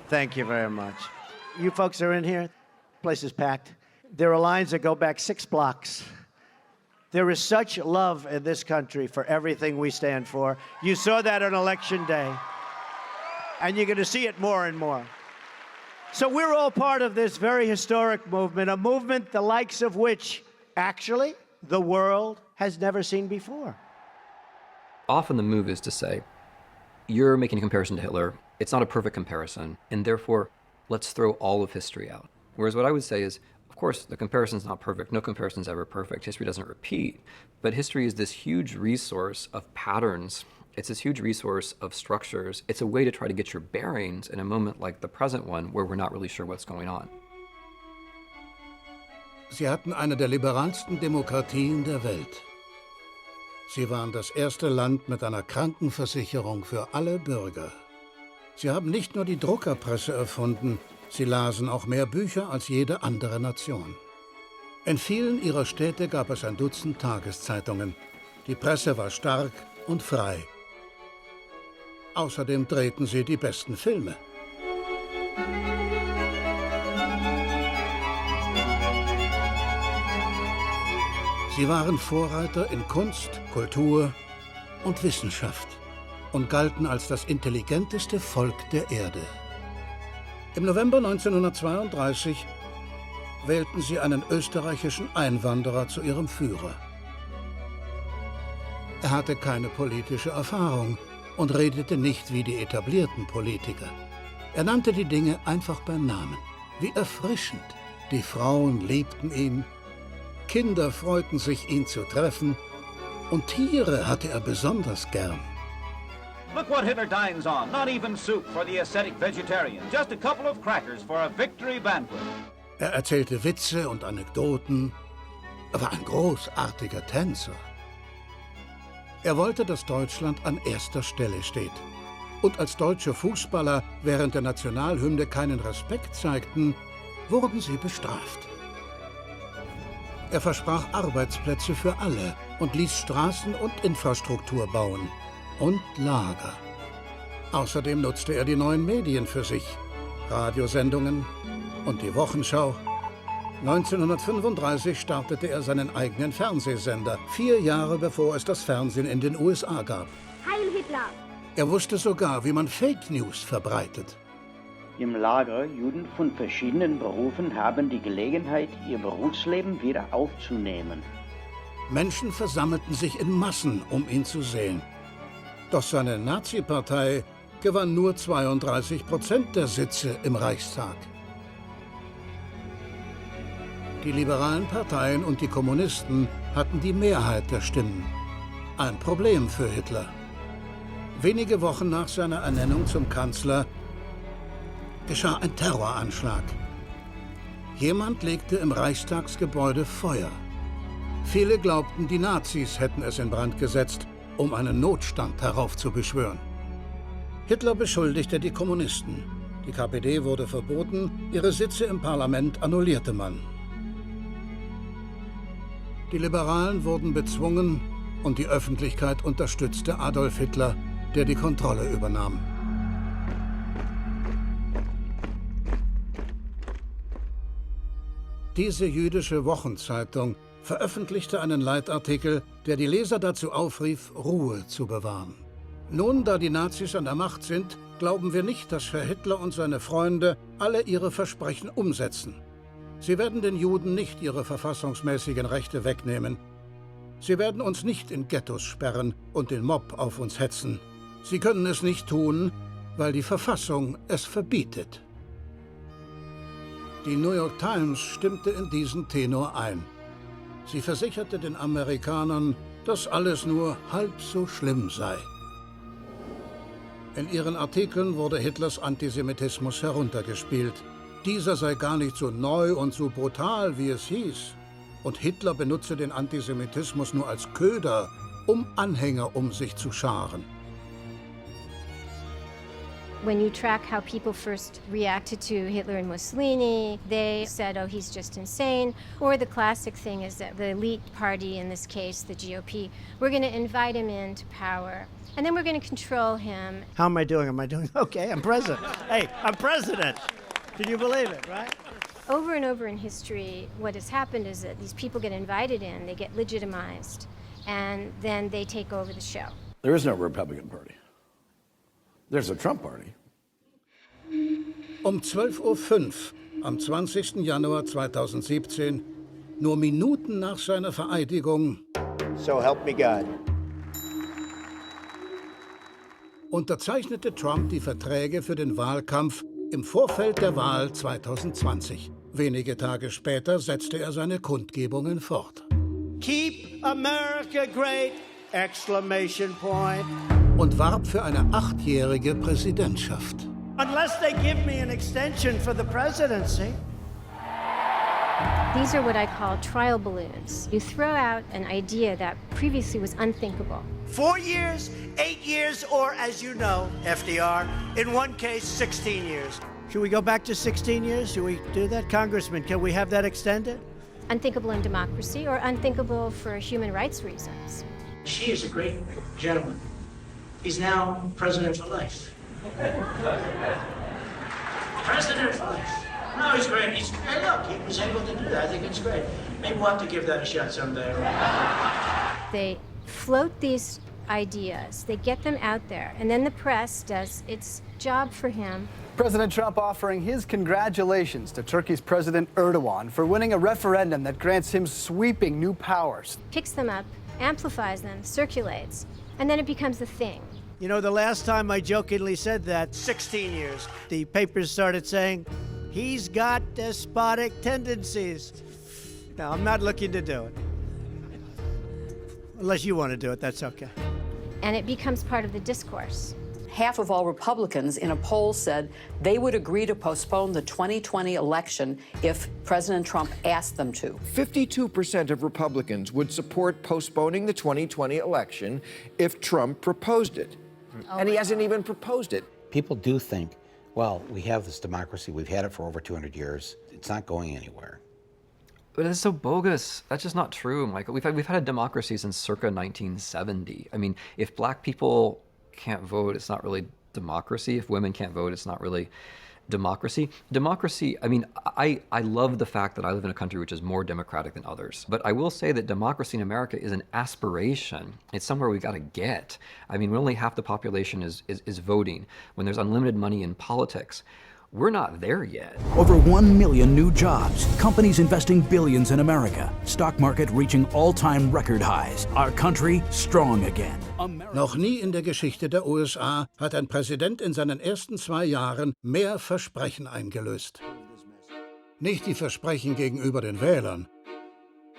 Thank you very much. You folks are in here. Place is packed. There are lines that go back 6 blocks. There is such love in this country for everything we stand for. You saw that on Election Day. And you're going to see it more and more. So we're all part of this very historic movement, a movement the likes of which, actually, the world has never seen before. Often the move is to say, you're making a comparison to Hitler. It's not a perfect comparison, and therefore, let's throw all of history out. Whereas what I would say is, of course, the comparison's not perfect. No comparison's ever perfect. History doesn't repeat. But history is this huge resource of patterns. It's this huge resource of structures. It's a way to try to get your bearings in a moment like the present one, where we're not really sure what's going on. Sie hatten eine der liberalsten Demokratien der Welt. Sie waren das erste Land mit einer Krankenversicherung für alle Bürger. Sie haben nicht nur die Druckerpresse erfunden, sie lasen auch mehr Bücher als jede andere Nation. In vielen ihrer Städte gab es ein Dutzend Tageszeitungen. Die Presse war stark und frei. Außerdem drehten sie die besten Filme. Sie waren Vorreiter in Kunst, Kultur und Wissenschaft und galten als das intelligenteste Volk der Erde. Im November 1932 wählten sie einen österreichischen Einwanderer zu ihrem Führer. Er hatte keine politische Erfahrung und redete nicht wie die etablierten Politiker. Er nannte die Dinge einfach beim Namen. Wie erfrischend. Die Frauen liebten ihn, Kinder freuten sich, ihn zu treffen, und Tiere hatte er besonders gern. Look what Hitler dines on. Not even soup for the ascetic vegetarian. Just a couple of crackers for a victory banquet. Er erzählte Witze und Anekdoten. Er war ein großartiger Tänzer. Er wollte, dass Deutschland an erster Stelle steht. Und als deutsche Fußballer während der Nationalhymne keinen Respekt zeigten, wurden sie bestraft. Er versprach Arbeitsplätze für alle und ließ Straßen und Infrastruktur bauen. Und Lager. Außerdem nutzte er die neuen Medien für sich. Radiosendungen und die Wochenschau. 1935 startete er seinen eigenen Fernsehsender, 4 Jahre bevor es das Fernsehen in den USA gab. Heil Hitler! Er wusste sogar, wie man Fake News verbreitet. Im Lager Juden von verschiedenen Berufen haben die Gelegenheit, ihr Berufsleben wieder aufzunehmen. Menschen versammelten sich in Massen, um ihn zu sehen. Doch seine Nazi-Partei gewann nur 32% der Sitze im Reichstag. Die liberalen Parteien und die Kommunisten hatten die Mehrheit der Stimmen. Ein Problem für Hitler. Wenige Wochen nach seiner Ernennung zum Kanzler geschah ein Terroranschlag. Jemand legte im Reichstagsgebäude Feuer. Viele glaubten, die Nazis hätten es in Brand gesetzt, um einen Notstand heraufzubeschwören. Hitler beschuldigte die Kommunisten. Die KPD wurde verboten, ihre Sitze im Parlament annullierte man. Die Liberalen wurden bezwungen und die Öffentlichkeit unterstützte Adolf Hitler, der die Kontrolle übernahm. Diese jüdische Wochenzeitung veröffentlichte einen Leitartikel, der die Leser dazu aufrief, Ruhe zu bewahren. Nun, da die Nazis an der Macht sind, glauben wir nicht, dass Herr Hitler und seine Freunde alle ihre Versprechen umsetzen. Sie werden den Juden nicht ihre verfassungsmäßigen Rechte wegnehmen. Sie werden uns nicht in Ghettos sperren und den Mob auf uns hetzen. Sie können es nicht tun, weil die Verfassung es verbietet. Die New York Times stimmte in diesen Tenor ein. Sie versicherte den Amerikanern, dass alles nur halb so schlimm sei. In ihren Artikeln wurde Hitlers Antisemitismus heruntergespielt. Dieser sei gar nicht so neu und so brutal, wie es hieß. Und Hitler benutze den Antisemitismus nur als Köder, um Anhänger um sich zu scharen. When you track how people first reacted to Hitler and Mussolini, they said, oh, he's just insane. Or the classic thing is that the elite party, in this case, the GOP, we're going to invite him into power, and then we're going to control him. How am I doing? Am I doing okay? I'm president. Hey, I'm president. Can you believe it, right? Over and over in history, what has happened is that these people get invited in, they get legitimized, and then they take over the show. There is no Republican Party. There's a Trump Party. Um 12:05 Uhr am 20. Januar 2017, nur Minuten nach seiner Vereidigung, So help me God. unterzeichnete Trump die Verträge für den Wahlkampf im Vorfeld der Wahl 2020. Wenige Tage später setzte er seine Kundgebungen fort. Keep America great! Exclamation point. Und warb für eine 8-jährige Präsidentschaft. Unless they give me an extension for the presidency. These are what I call trial balloons. You throw out an idea that previously was unthinkable. 4 years, 8 years, or as you know, FDR, in one case, 16 years. Should we go back to 16 years? Should we do that? Congressman, can we have that extended? Unthinkable in democracy or unthinkable for human rights reasons. She is a great gentleman. He's now president for life. President for life. No, he's great. Hey, look, he was able to do that. I think it's great. Maybe we'll have to give that a shot someday. They float these ideas, they get them out there, and then the press does its job for him. President Trump offering his congratulations to Turkey's President Erdogan for winning a referendum that grants him sweeping new powers. Picks them up, amplifies them, circulates, and then it becomes a thing. You know, the last time I jokingly said that, 16 years, the papers started saying, he's got despotic tendencies. Now, I'm not looking to do it. Unless you want to do it, that's okay. And it becomes part of the discourse. Half of all Republicans in a poll said they would agree to postpone the 2020 election if President Trump asked them to. 52% of Republicans would support postponing the 2020 election if Trump proposed it. And he hasn't even proposed it. People do think, well, we have this democracy, we've had it for over 200 years, it's not going anywhere. But it's so bogus. That's just not true, Michael. We've had a democracy since circa 1970. I mean, if black people can't vote, it's not really democracy. If women can't vote, it's not really democracy. Democracy, I mean, I love the fact that I live in a country which is more democratic than others. But I will say that democracy in America is an aspiration. It's somewhere we've got to get. I mean, when only half the population is voting, when there's unlimited money in politics, we're not there yet. Over 1 million new jobs, companies investing billions in America, stock market reaching all-time record highs, our country strong again. Noch nie in der Geschichte der USA hat ein Präsident in seinen ersten 2 Jahren mehr Versprechen eingelöst. Nicht die Versprechen gegenüber den Wählern,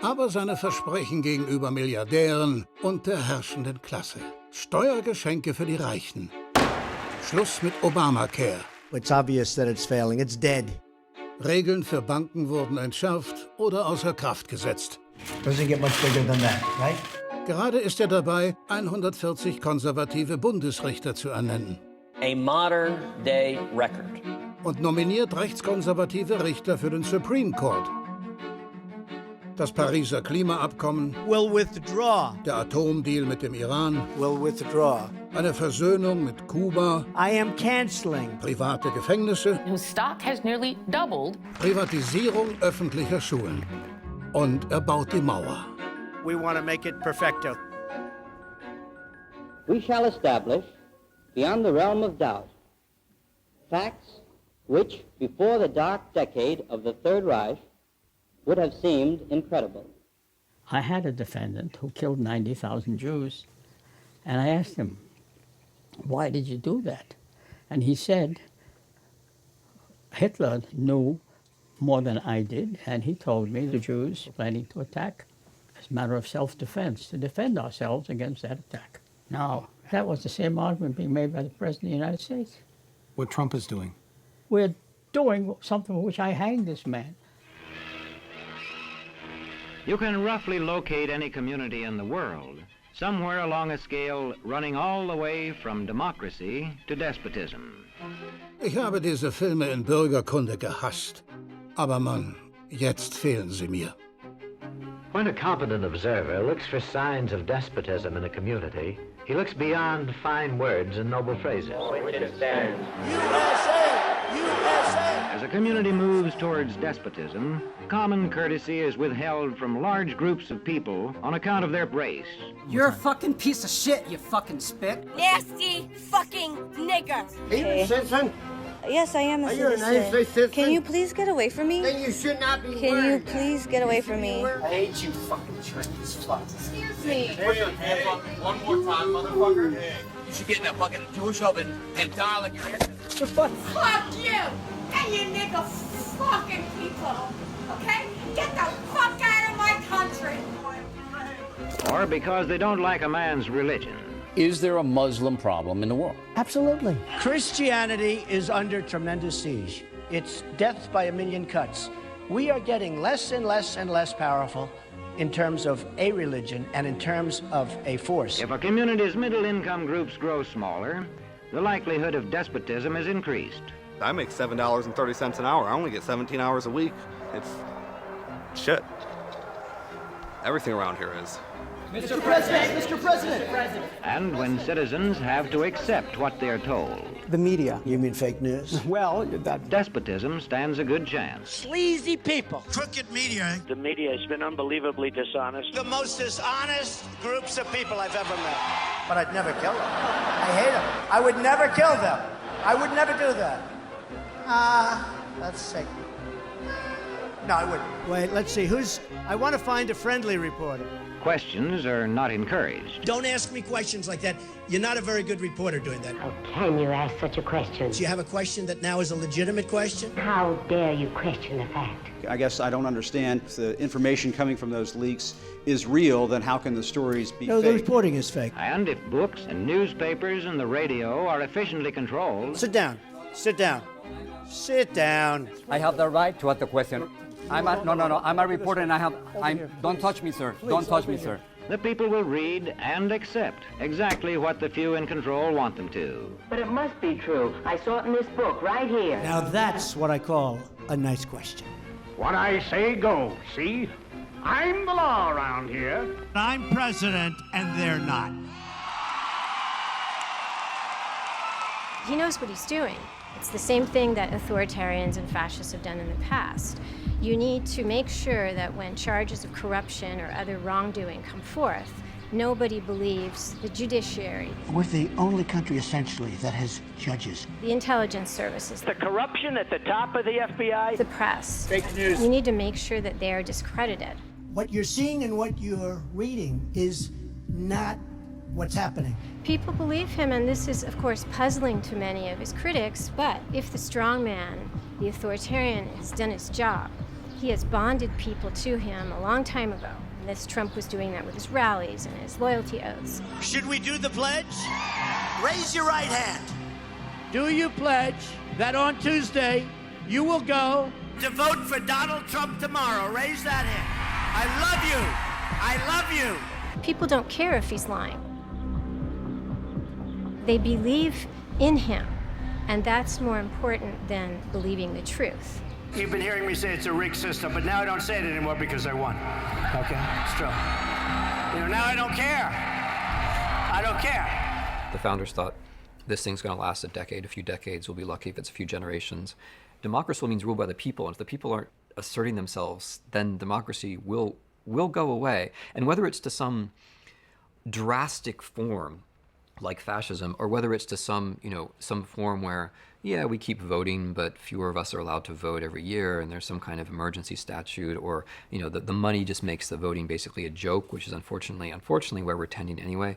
aber seine Versprechen gegenüber Milliardären und der herrschenden Klasse. Steuergeschenke für die Reichen. Schluss mit Obamacare. It's obvious that it's failing. It's dead. Regeln für Banken wurden entschärft oder außer Kraft gesetzt. Doesn't get much bigger than that, right? Gerade ist er dabei, 140 konservative Bundesrichter zu ernennen. A modern day record. Und nominiert rechtskonservative Richter für den Supreme Court. Das Pariser Klimaabkommen, Will withdraw. der Atomdeal mit dem Iran, Will withdraw. eine Versöhnung mit Kuba, I am canceling. private Gefängnisse, whose stock has nearly doubled. Privatisierung öffentlicher Schulen. Und er baut die Mauer. We want to make it perfecto. We shall establish, beyond the realm of doubt, facts which, before the dark decade of the Third Reich, would have seemed incredible. I had a defendant who killed 90,000 Jews, and I asked him, why did you do that? And he said, Hitler knew more than I did, and he told me the Jews planning to attack as a matter of self-defense, to defend ourselves against that attack. Now, that was the same argument being made by the President of the United States. What Trump is doing. We're doing something for which I hanged this man. You can roughly locate any community in the world somewhere along a scale running all the way from democracy to despotism. Ich habe diese Filme in Bürgerkunde gehasst. Aber Mann, jetzt fehlen sie mir. When a competent observer looks for signs of despotism in a community, he looks beyond fine words and noble phrases. USA! USA! As a community moves towards despotism, common courtesy is withheld from large groups of people on account of their race. You're a fucking piece of shit, you fucking spick. Nasty fucking nigger. Are you a citizen? Yes, I am a citizen. Are you a United States citizen? Can you please get away from me? Then you should not be Can you please get away from me? I hate you, fucking Chinese fuck. Excuse me. Put your hands on me one more time, motherfucker. You should get in a fucking Jewish oven and die like your ancestors. Fuck you and you nigger fucking people. Okay? Get the fuck out of my country. Or because they don't like a man's religion. Is there a Muslim problem in the world? Absolutely. Christianity is under tremendous siege. It's death by a million cuts. We are getting less and less and less powerful in terms of a religion and in terms of a force. If a community's middle-income groups grow smaller, the likelihood of despotism is increased. I make $7.30 an hour. I only get 17 hours a week. It's shit. Everything around here is. Mr. President! Mr. President! And when citizens have to accept what they're told. The media. You mean fake news? Well, despotism stands a good chance. Sleazy people. Crooked media. The media has been unbelievably dishonest. The most dishonest groups of people I've ever met. But I'd never kill them. I hate them. I would never kill them. I would never do that. That's sick. No, I wouldn't. Wait, let's see. I want to find a friendly reporter. Questions are not encouraged. Don't ask me questions like that. You're not a very good reporter doing that. How can you ask such a question? Do you have a question that now is a legitimate question? How dare you question the fact? I guess I don't understand. If the information coming from those leaks is real, then how can the stories be No, fake? the reporting is fake. And if books and newspapers and the radio are efficiently controlled... Sit down. Sit down. Sit down. I have the right to ask the question. I'm a reporter and don't touch me, sir. Don't touch me, sir. The people will read and accept exactly what the few in control want them to. But it must be true. I saw it in this book right here. Now that's what I call a nice question. What I say goes, see? I'm the law around here. I'm president and they're not. He knows what he's doing. It's the same thing that authoritarians and fascists have done in the past. You need to make sure that when charges of corruption or other wrongdoing come forth, nobody believes the judiciary. We're the only country, essentially, that has judges. The intelligence services. The corruption at the top of the FBI. The press. Fake news. You need to make sure that they are discredited. What you're seeing and what you're reading is not what's happening. People believe him, and this is, of course, puzzling to many of his critics, but if the strong man, the authoritarian, has done his job, he has bonded people to him a long time ago. And this Trump was doing that with his rallies and his loyalty oaths. Should we do the pledge? Raise your right hand. Do you pledge that on Tuesday you will go To vote for Donald Trump tomorrow. Raise that hand. I love you. I love you. People don't care if he's lying. They believe in him, and that's more important than believing the truth. You've been hearing me say it's a rigged system, but now I don't say it anymore because I won. Okay? It's true. Now I don't care. I don't care. The founders thought this thing's going to last a decade, a few decades. We'll be lucky if it's a few generations. Democracy means ruled by the people, and if the people aren't asserting themselves, then democracy will go away. And whether it's to some drastic form like fascism, or whether it's to some form where, yeah, we keep voting, but fewer of us are allowed to vote every year, and there's some kind of emergency statute, or the money just makes the voting basically a joke, which is unfortunately where we're tending anyway.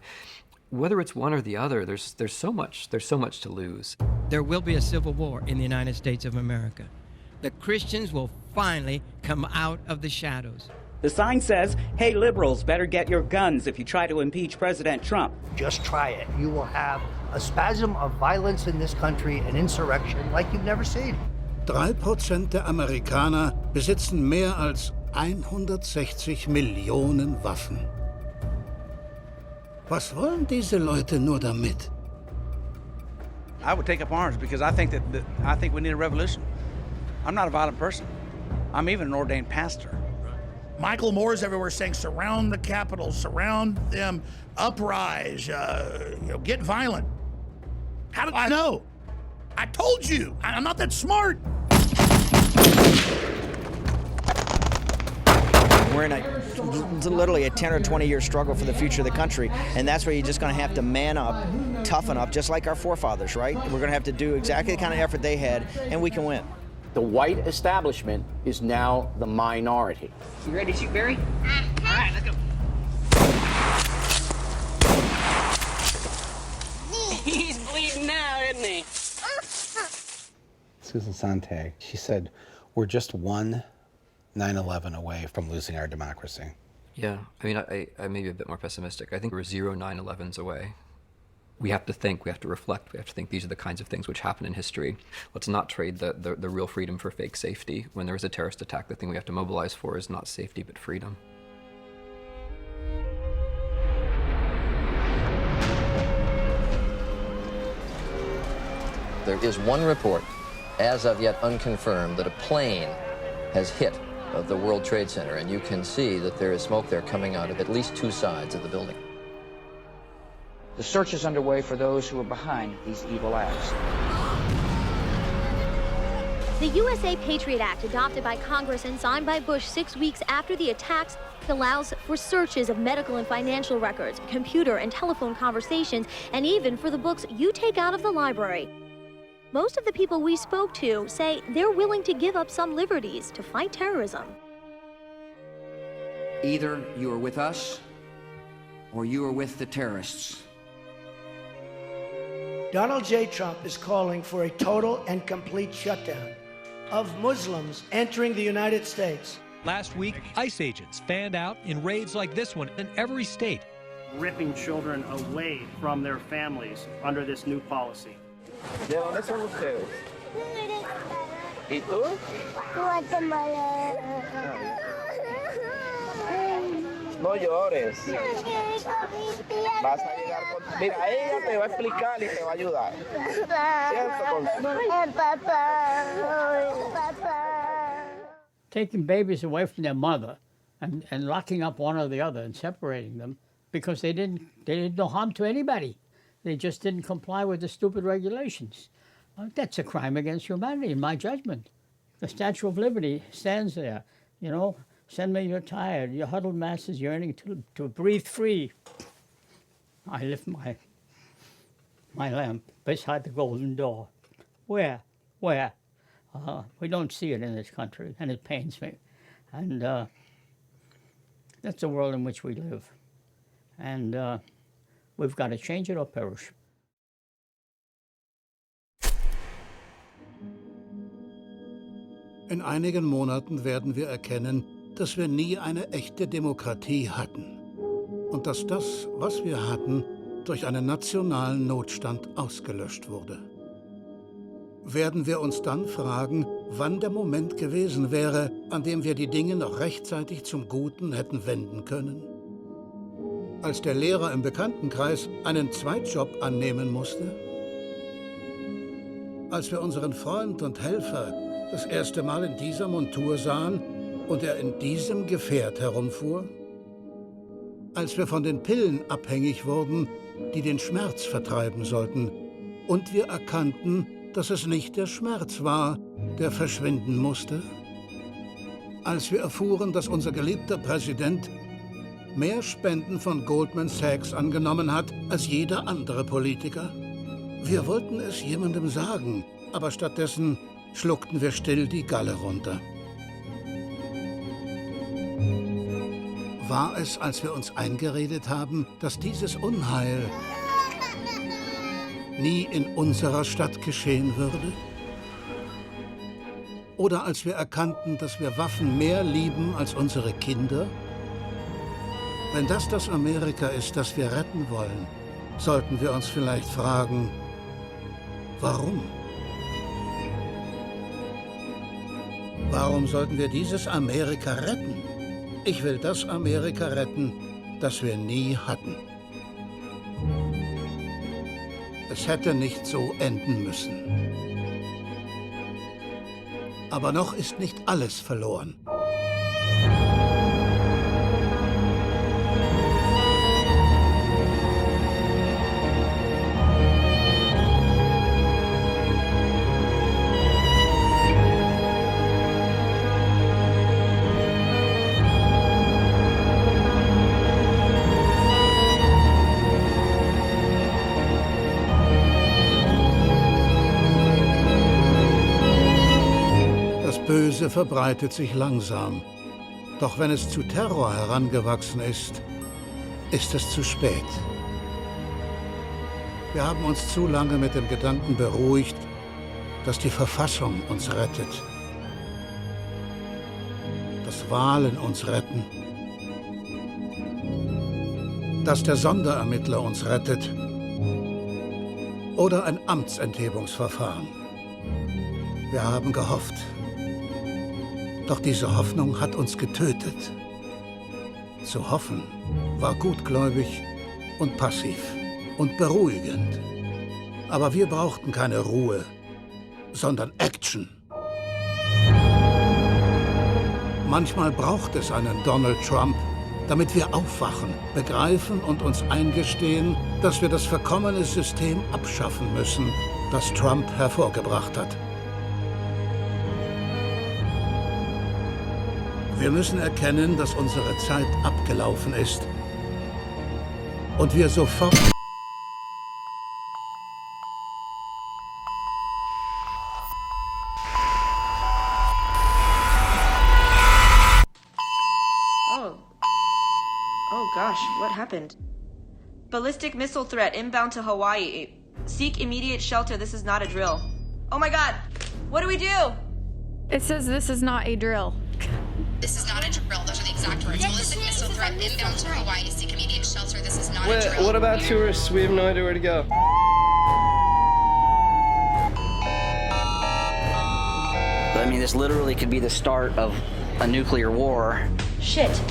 Whether it's one or the other, there's so much to lose. There will be a civil war in the United States of America. The Christians will finally come out of the shadows. The sign says, hey, liberals, better get your guns if you try to impeach President Trump. Just try it. You will have a spasm of violence in this country, an insurrection like you've never seen. 3% der Amerikaner besitzen mehr als 160 Millionen Waffen. Was wollen diese Leute nur damit? I would take up arms because I think we need a revolution. I'm not a violent person. I'm even an ordained pastor. Michael Moore is everywhere saying, surround the Capitol, surround them, uprise, get violent. How did I know? I told you, I'm not that smart. We're in literally a 10 or 20 year struggle for the future of the country, and that's where you're just going to have to man up, toughen up, just like our forefathers, right? We're going to have to do exactly the kind of effort they had, and we can win. The white establishment is now the minority. You ready to shoot Barry? All right, let's go. He's bleeding now, isn't he? Susan Sontag, she said, we're just one 9/11 away from losing our democracy. Yeah, I mean, I may be a bit more pessimistic. I think we're 0 9/11s away. We have to think, we have to reflect, we have to think these are the kinds of things which happen in history. Let's not trade the real freedom for fake safety. When there is a terrorist attack, the thing we have to mobilize for is not safety, but freedom. There is one report, as of yet unconfirmed, that a plane has hit of the World Trade Center, and you can see that there is smoke there coming out of at least two sides of the building. The search is underway for those who are behind these evil acts. The USA Patriot Act, adopted by Congress and signed by Bush 6 weeks after the attacks, allows for searches of medical and financial records, computer and telephone conversations, and even for the books you take out of the library. Most of the people we spoke to say they're willing to give up some liberties to fight terrorism. Either you are with us, or you are with the terrorists. Donald J. Trump is calling for a total and complete shutdown of Muslims entering the United States. Last week, ICE agents fanned out in raids like this one in every state. Ripping children away from their families under this new policy. ¿De dónde son ustedes? ¿Y tú? Guatemala. No llores. Vas a llegar con... Mira, ella te va a explicar y te va a ayudar. ¿Cierto? Papá. Taking babies away from their mother and locking up one or the other and separating them because they didn't do harm to anybody. They just didn't comply with the stupid regulations. That's a crime against humanity, in my judgment. The Statue of Liberty stands there, you know, send me you're tired, your huddled masses yearning to breathe free. I lift my lamp beside the golden door. Where? We don't see it in this country, and it pains me. And that's the world in which we live. And we've got to change it or perish. In einigen Monaten werden wir erkennen, dass wir nie eine echte Demokratie hatten und dass das, was wir hatten, durch einen nationalen Notstand ausgelöscht wurde. Werden wir uns dann fragen, wann der Moment gewesen wäre, an dem wir die Dinge noch rechtzeitig zum Guten hätten wenden können? Als der Lehrer im Bekanntenkreis einen Zweitjob annehmen musste? Als wir unseren Freund und Helfer das erste Mal in dieser Montur sahen und er in diesem Gefährt herumfuhr? Als wir von den Pillen abhängig wurden, die den Schmerz vertreiben sollten, und wir erkannten, dass es nicht der Schmerz war, der verschwinden musste? Als wir erfuhren, dass unser geliebter Präsident mehr Spenden von Goldman Sachs angenommen hat als jeder andere Politiker? Wir wollten es jemandem sagen, aber stattdessen schluckten wir still die Galle runter. War es, als wir uns eingeredet haben, dass dieses Unheil nie in unserer Stadt geschehen würde? Oder als wir erkannten, dass wir Waffen mehr lieben als unsere Kinder? Wenn das Amerika ist, das wir retten wollen, sollten wir uns vielleicht fragen, warum? Warum sollten wir dieses Amerika retten? Ich will das Amerika retten, das wir nie hatten. Es hätte nicht so enden müssen. Aber noch ist nicht alles verloren. Böse verbreitet sich langsam. Doch wenn es zu Terror herangewachsen ist, ist es zu spät. Wir haben uns zu lange mit dem Gedanken beruhigt, dass die Verfassung uns rettet, dass Wahlen uns retten, dass der Sonderermittler uns rettet oder ein Amtsenthebungsverfahren. Wir haben gehofft. Doch diese Hoffnung hat uns getötet. Zu hoffen war gutgläubig und passiv und beruhigend. Aber wir brauchten keine Ruhe, sondern Action. Manchmal braucht es einen Donald Trump, damit wir aufwachen, begreifen und uns eingestehen, dass wir das verkommene System abschaffen müssen, das Trump hervorgebracht hat. Wir müssen erkennen, dass unsere Zeit abgelaufen ist und wir sofort Oh gosh, what happened? Ballistic missile threat inbound to Hawaii. Seek immediate shelter. This is not a drill. Oh my god. What do we do? It says this is not a drill. This is not a drill. Those are the exact words. Ballistic missile threat inbound to Hawaii. Seek immediate shelter. This is not a drill. What about tourists? We have no idea where to go. I mean, this literally could be the start of a nuclear war. Shit.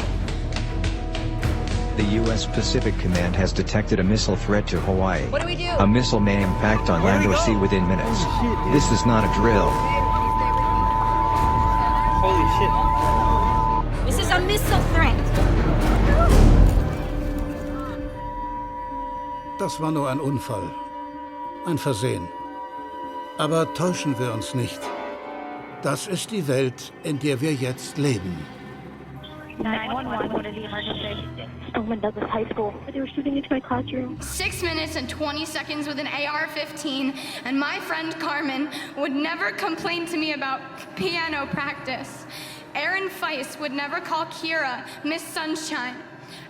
The U.S. Pacific Command has detected a missile threat to Hawaii. What do we do? A missile may impact on land or sea within minutes. This is not a drill. Holy shit. This is a missile threat. Das war nur ein Unfall, ein Versehen. Aber täuschen wir uns nicht. Das ist die Welt, in der wir jetzt leben. 911, what is the emergency? Stoneman Douglas High School. They were shooting into my classroom. 6 minutes and 20 seconds with an AR-15, and my friend Carmen would never complain to me about piano practice. Aaron Feist would never call Kira Miss Sunshine.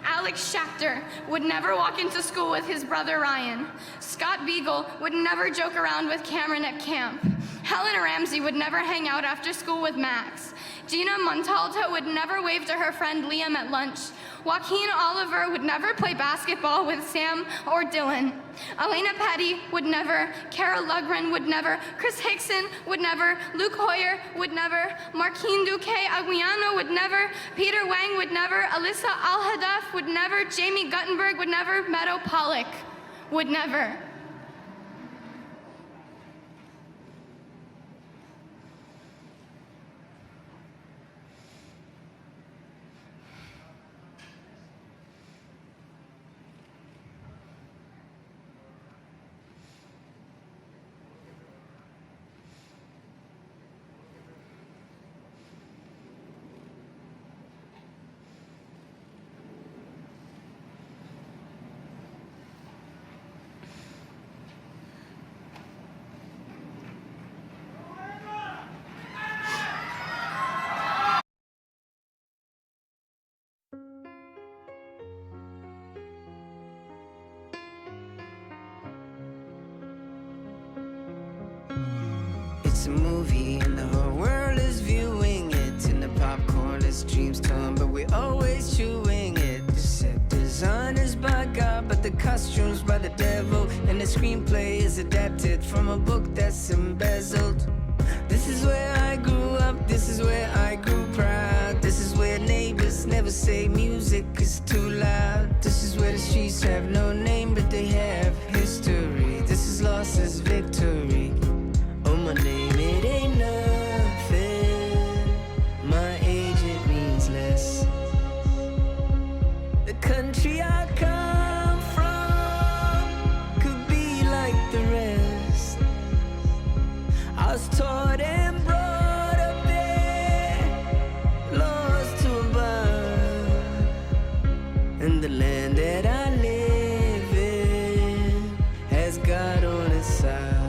Alex Schachter would never walk into school with his brother Ryan. Scott Beagle would never joke around with Cameron at camp. Helen Ramsey would never hang out after school with Max. Gina Montalto would never wave to her friend Liam at lunch. Joaquin Oliver would never play basketball with Sam or Dylan. Elena Petty would never. Kara Lugren would never. Chris Hickson would never. Luke Hoyer would never. Marquine Duque Aguiano would never. Peter Wang would never. Alyssa Al-Hadaf would never. Jamie Guttenberg would never. Meadow Pollock would never. It's a movie and the whole world is hopeless dreams torn, but we're always chewing it. The set designers by God, but the costumes by the devil, and the screenplay is adapted from a book that's embezzled. This is where I grew up, this is where I grew proud. This is where neighbors never say music is too loud. This is where the streets have no name, but they have history. This is lost as victory. Oh, my name, it ain't nothing. My age, it means less. The country I come from could be like the rest. I was taught and brought up there, laws to abide, and the land that I live in has God on its side.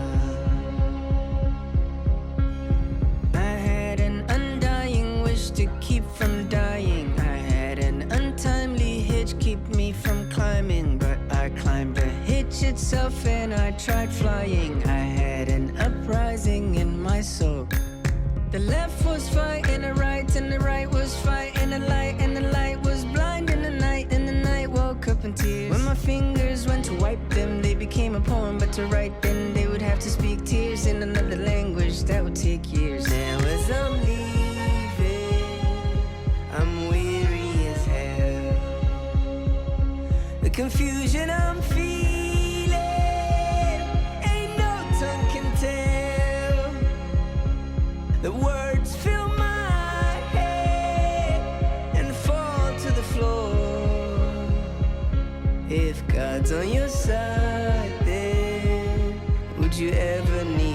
I had an undying wish to keep from dying. I had an untimely hitch keep me from climbing, but I climbed the hitch itself and I tried flying. I had an uprising in my soul. The left was fighting the right, and the right was fighting the light, and the light was blind in the night, and the night woke up in tears. When my fingers went to wipe them, they became a poem, but to write them, they would have to speak tears in another language that would take years. Now as I'm leaving, I'm weary as hell. The confusion I'm feeling, ain't no tongue can tell. The words fill my head and fall to the floor. If God's on your side, then would you ever need